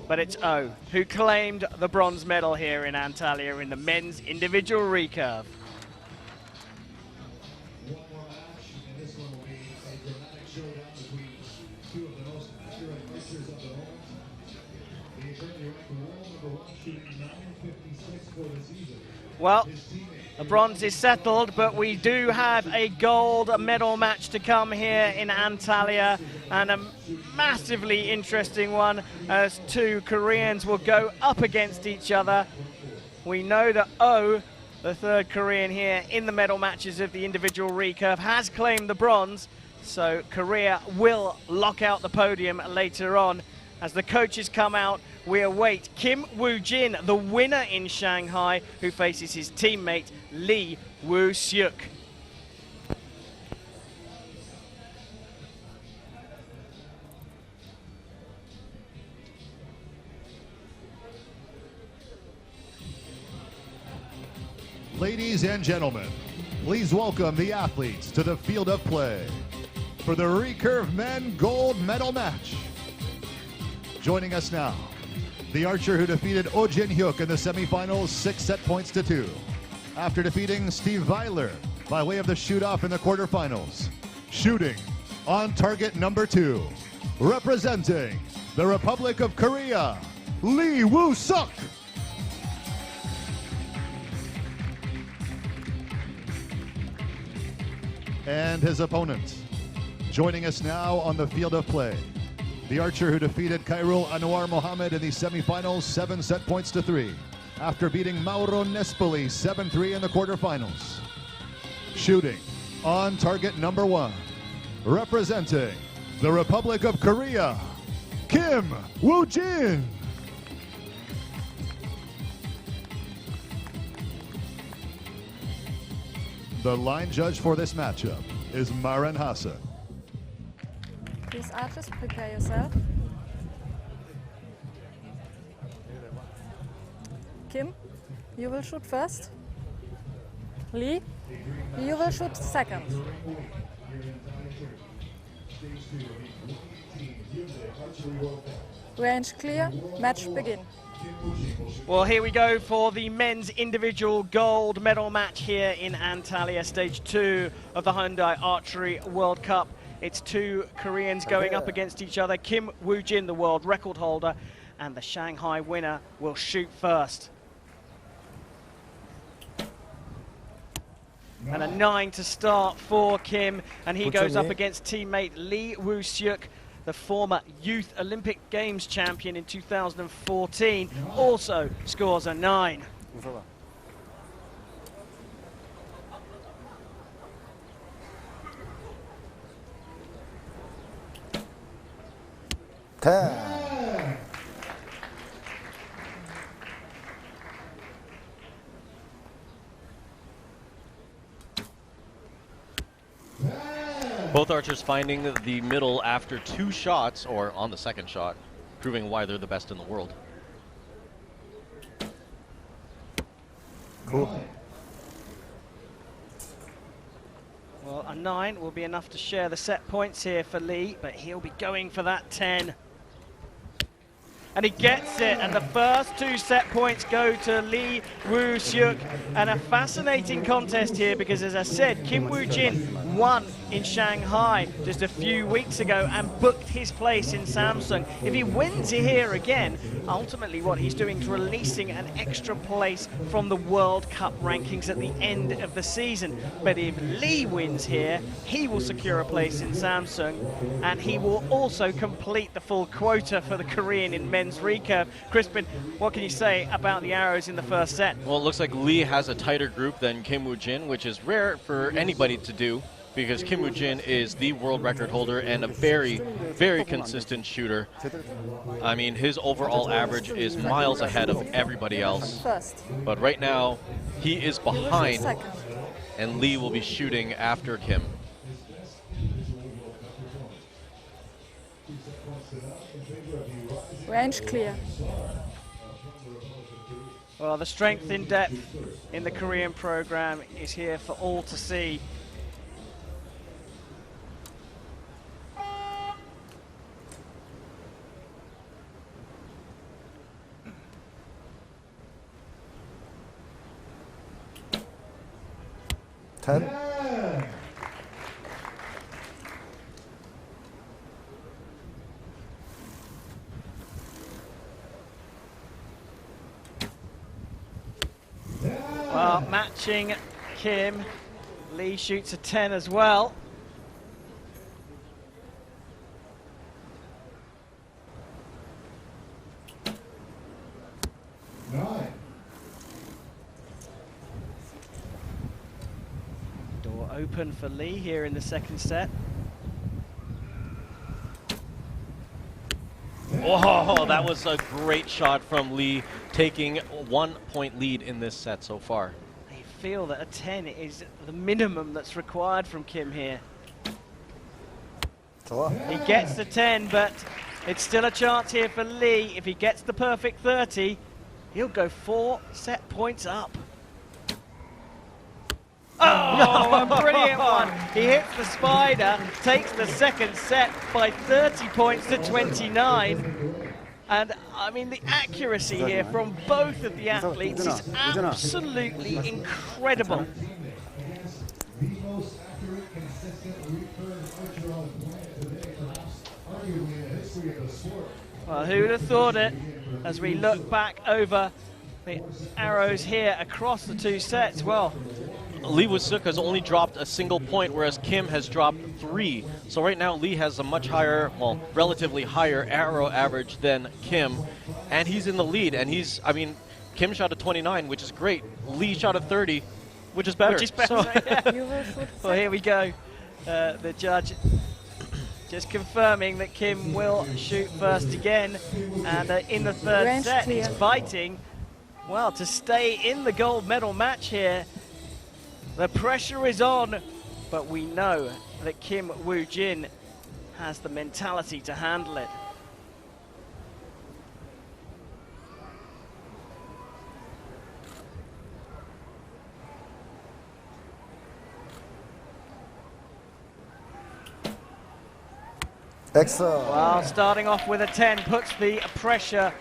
But it's Oh who claimed the bronze medal here in Antalya in the men's individual recurve. Well, the bronze is settled, but we do have a gold medal match to come here in Antalya, and a massively interesting one as two Koreans will go up against each other. We know that Oh, the third Korean here in the medal matches of the individual recurve, has claimed the bronze, so Korea will lock out the podium later on. As the coaches come out, we await Kim Woo-jin, the winner in Shanghai, who faces his teammate Lee Woo-seok. Ladies and gentlemen, please welcome the athletes to the field of play for the Recurve Men Gold Medal Match. Joining us now, the archer who defeated Oh Jin-hyuk in the semifinals 6 set points to 2. After defeating Steve Weiler by way of the shoot-off in the quarterfinals. Shooting on target number 2, representing the Republic of Korea, Lee Woo-seok. And his opponent. Joining us now on the field of play, the archer who defeated Khairul Anwar Mohammed in the semifinals 7 set points to 3, after beating Mauro Nespoli 7-3 in the quarterfinals. Shooting on target number 1, representing the Republic of Korea, Kim Woo-jin. The line judge for this matchup is Maren Hassan. Please, artists, prepare yourself. Kim, you will shoot first. Lee, you will shoot second. Range clear, match begin. Well, here we go for the men's individual gold medal match here in Antalya, stage 2 of the Hyundai Archery World Cup. It's two Koreans going up against each other. Kim Woo-jin, the world record holder, and the Shanghai winner will shoot first. And a 9 to start for Kim, and he goes up against teammate Lee Woo-seok, the former Youth Olympic Games champion in 2014, also scores a 9. Both archers finding the middle after 2 shots, or on the second shot, proving why they're the best in the world. Cool. Well, a 9 will be enough to share the set points here for Lee, but he'll be going for that 10. And he gets it, and the first 2 set points go to Lee Woo-seok. And a fascinating contest here because, as I said, Kim Woo-jin won in Shanghai just a few weeks ago and booked his place in Samsung. If he wins here again, ultimately what he's doing is releasing an extra place from the World Cup rankings at the end of the season. But if Lee wins here, he will secure a place in Samsung, and he will also complete the full quota for the Korean in men's recurve. Crispin, what can you say about the arrows in the first set? Well, it looks like Lee has a tighter group than Kim Woo-jin, which is rare for anybody to do, because Kim Woo-jin is the world record holder and a very, very consistent shooter. I mean, his overall average is miles ahead of everybody else. But right now, he is behind, and Lee will be shooting after Kim. Range clear. Well, the strength in depth in the Korean program is here for all to see. matching Kim. Lee shoots a 10 as well. Door open for Lee here in the second set. Oh, that was a great shot from Lee, taking 1 point lead in this set so far. I feel that a 10 is the minimum that's required from Kim here. He gets the 10, but it's still a chance here for Lee. If he gets the perfect 30, he'll go 4 set points up. Oh, a brilliant one. He hits the spider, takes the second set by 30 points to 29. And, I mean, the accuracy here from both of the athletes is absolutely incredible. The most accurate, consistent recurve archer on the planet today, perhaps arguably in the history of the sport. Well, who would have thought it as we look back over the arrows here across the 2 sets? Well, Lee Woo-suk has only dropped a single point, whereas Kim has dropped 3. So right now, Lee has a much higher, well, relatively higher arrow average than Kim. And he's in the lead. And he's, I mean, Kim shot a 29, which is great. Lee shot a 30, which is better. Which is better, So yeah. Well, here we go. The judge just confirming that Kim will shoot first again. And in the third Range set, clear. he's fighting, well, to stay in the gold medal match here. The pressure is on, but we know that Kim Woo-jin has the mentality to handle it. Excellent. Well, starting off with a 10 puts the pressure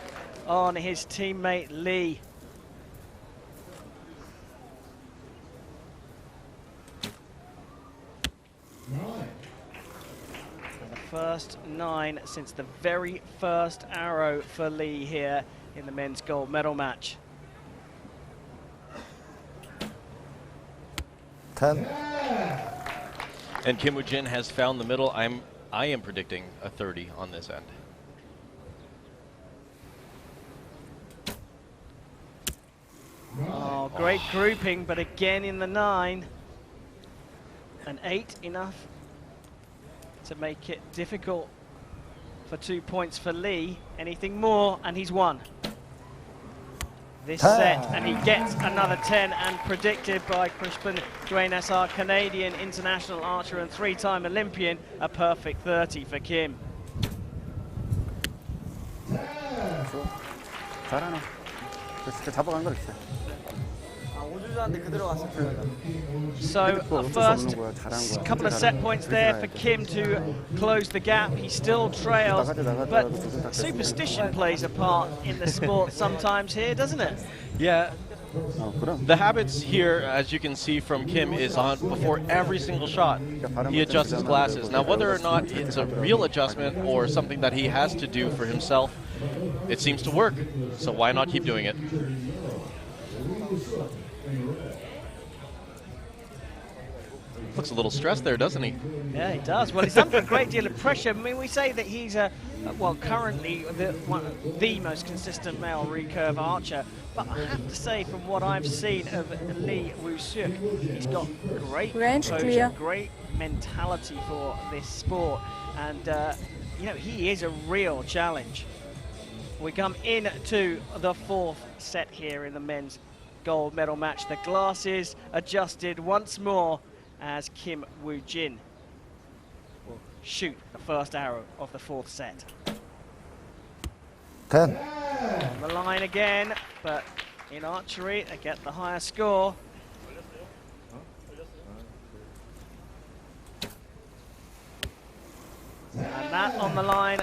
on his teammate Lee. First 9 since the very first arrow for Lee here in the men's gold medal match. 10. and Kim Woo-jin has found the middle. I am predicting a 30 on this end. Oh, great grouping, but again in the 9. An 8 enough to make it difficult for 2 points for Lee. Anything more, and he's won this set, and he gets another 10, and predicted by Crispin Duenas, our Canadian international archer and 3-time Olympian, a perfect 30 for Kim. 잘하네. 진짜 잡아간 거 있어. So first couple of set points there for Kim to close the gap. He still trails, but superstition plays a part in the sport sometimes here, doesn't it? Yeah. The habits here, as you can see from Kim, is on before every single shot. He adjusts his glasses. Now, whether or not it's a real adjustment or something that he has to do for himself, it seems to work. So why not keep doing it? Looks a little stressed there, doesn't he? Yeah, he does. Well, he's under a great deal of pressure. I mean, we say that he's currently the most consistent male recurve archer. But I have to say, from what I've seen of Lee Woo-suk, he's got great range composure, clear, great mentality for this sport, and you know, he is a real challenge. We come into the fourth set here in the men's gold medal match. The glasses adjusted once more as Kim Woo-jin will shoot the first arrow of the fourth set. 10. On the line again, but in archery, they get the higher score. And that on the line,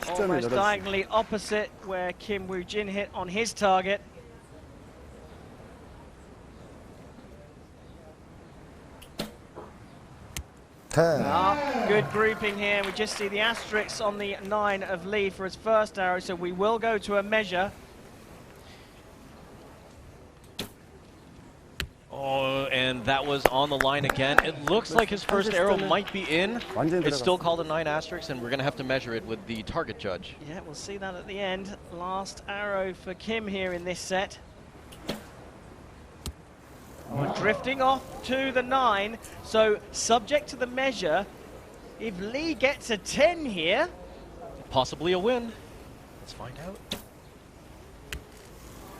almost diagonally opposite where Kim Woo-jin hit on his target. Good grouping here. We just see the asterisks on the 9 of Lee for his first arrow, so we will go to a measure. Oh, and that was on the line again. It looks like his first arrow might be in. It's still called a 9 asterisk, and we're going to have to measure it with the target judge. Yeah, we'll see that at the end. Last arrow for Kim here in this set. We're drifting off to the 9, so subject to the measure, if Lee gets a 10 here, possibly a win. Let's find out.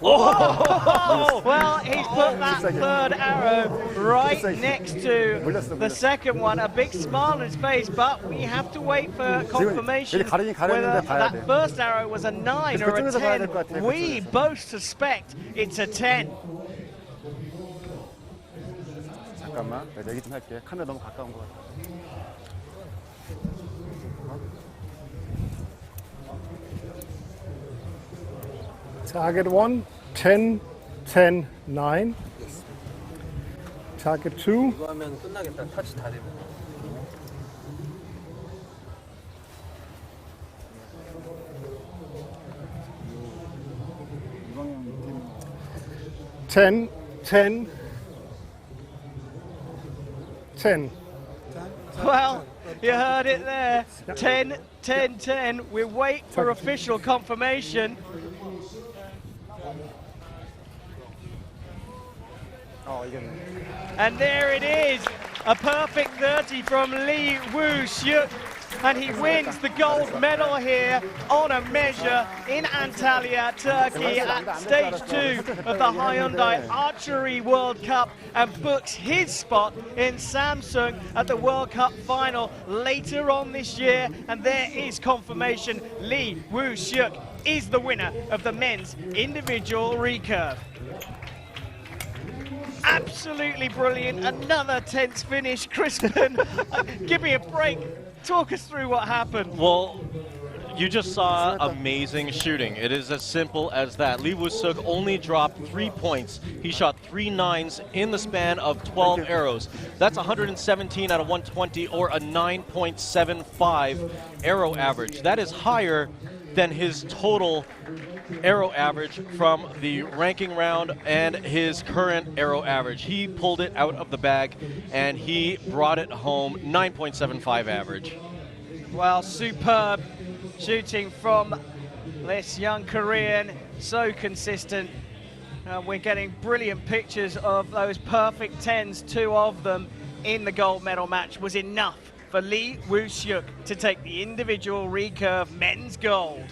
Oh! Well, he's put that third arrow right next to the second one. A big smile on his face, but we have to wait for confirmation whether that first arrow was a 9 or a 10. We both suspect it's a 10. 잠깐만, 내가 얘기 좀 할게. 카메라 너무 가까운 것 같아. Target 1, 10, 10, 9. Target 2. 이거 하면 끝나겠다. 터치 다 되면. Ten, 10, 10. Well, you heard it there. 10, 10, 10. We wait for official confirmation. And there it is, a perfect 30 from Lee Woo-Shuk, and he wins the gold medal here on a measure in Antalya, Turkey, at stage 2 of the Hyundai Archery World Cup, and books his spot in Samsung at the World Cup final later on this year. And there is confirmation, Lee Woo-Shuk is the winner of the men's individual recurve. Absolutely brilliant. Another tense finish. Crispin, give me a break. Talk us through what happened. Well, you just saw amazing shooting. It is as simple as that. Lee Woo-Shuk only dropped 3 points. He shot 3 9s in the span of 12 arrows. That's 117 out of 120, or a 9.75 arrow average. That is higher than his total arrow average from the ranking round and his current arrow average. He pulled it out of the bag and he brought it home, 9.75 average. Well, superb shooting from this young Korean, so consistent. We're getting brilliant pictures of those perfect 10s. 2 of them in the gold medal match was enough for Lee Woo-Shuk to take the individual recurve men's gold.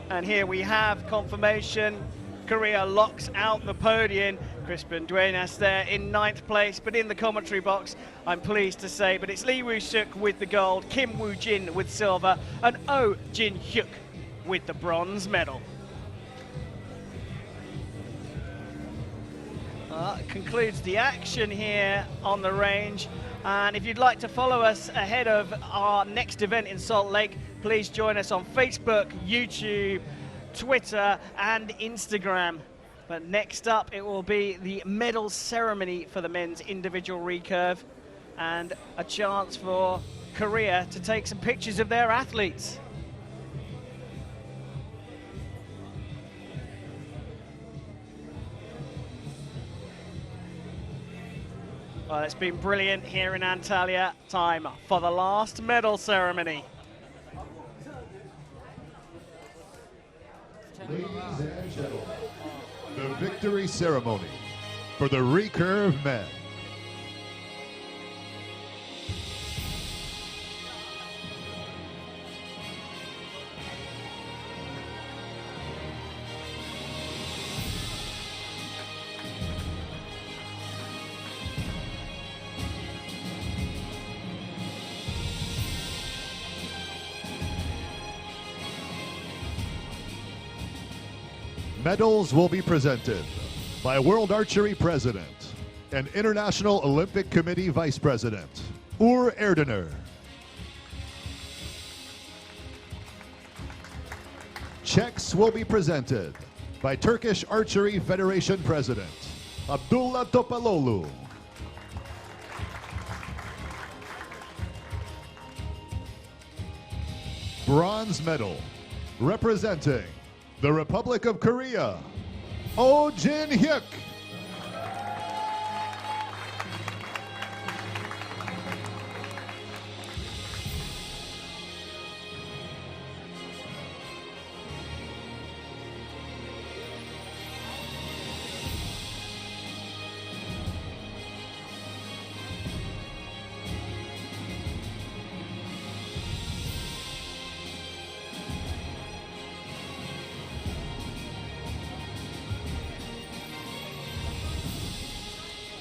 And here we have confirmation. Korea locks out the podium. Crispin Duenas there in 9th place, but in the commentary box, I'm pleased to say, but it's Lee Woo-Shuk with the gold, Kim Woo-Jin with silver, and Oh Jin-hyuk with the bronze medal. Concludes the action here on the range. And if you'd like to follow us ahead of our next event in Salt Lake, please join us on Facebook, YouTube, Twitter, and Instagram. But next up, it will be the medal ceremony for the men's individual recurve, and a chance for Korea to take some pictures of their athletes. Well, it's been brilliant here in Antalya. Time for the last medal ceremony. Ladies and gentlemen, the victory ceremony for the recurve men. Medals will be presented by World Archery President and International Olympic Committee Vice President, Uğur Erdener. Checks will be presented by Turkish Archery Federation President, Abdullah Topaloğlu. Bronze medal, representing the Republic of Korea, Oh Jin-hyuk.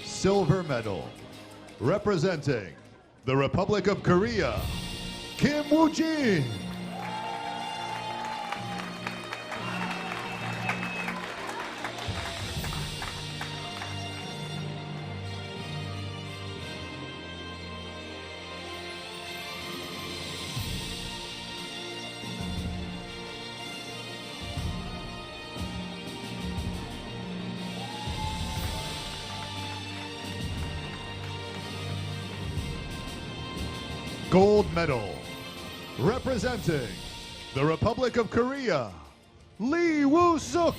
Silver medal, representing the Republic of Korea, Kim Woo-jin. Gold medal, representing the Republic of Korea, Lee Woo-suk.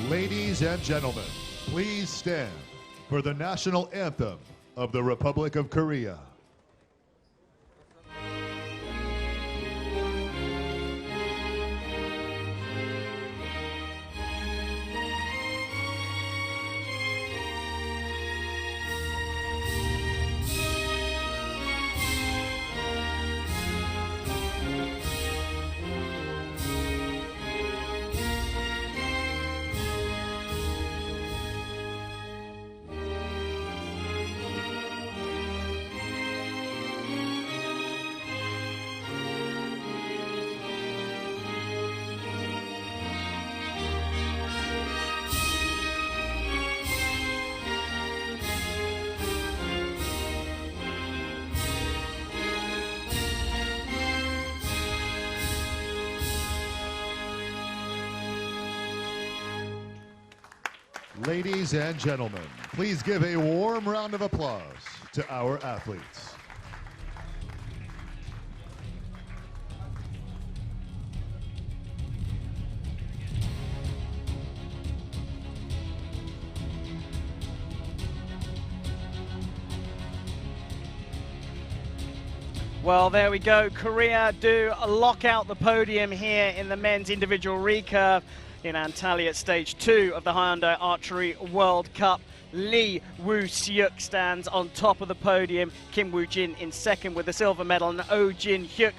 Ladies and gentlemen, please stand for the national anthem of the Republic of Korea. Ladies and gentlemen, please give a warm round of applause to our athletes. Well, there we go. Korea do lock out the podium here in the men's individual recurve in Antalya at stage 2 of the Hyundai Archery World Cup. Lee Woo-suk stands on top of the podium. Kim Woo-jin in second with the silver medal, and Oh Jin-hyuk,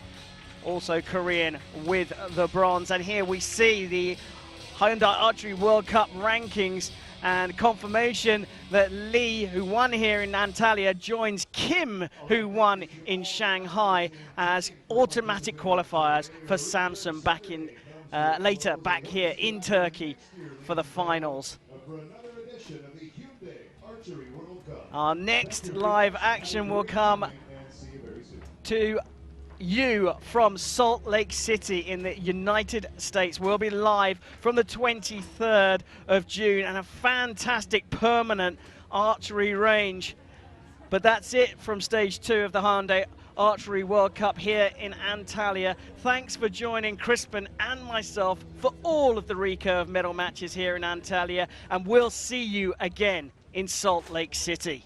also Korean, with the bronze. And here we see the Hyundai Archery World Cup rankings and confirmation that Lee, who won here in Antalya, joins Kim, who won in Shanghai, as automatic qualifiers for Samsung back in later back here in Turkey for the finals. Our next live action will come to you from Salt Lake City in the United States. We'll be live from the 23rd of June, and a fantastic permanent archery range. But that's it from stage 2 of the Hyundai Archery World Cup here in Antalya. Thanks for joining Crispin and myself for all of the recurve medal matches here in Antalya, and we'll see you again in Salt Lake City.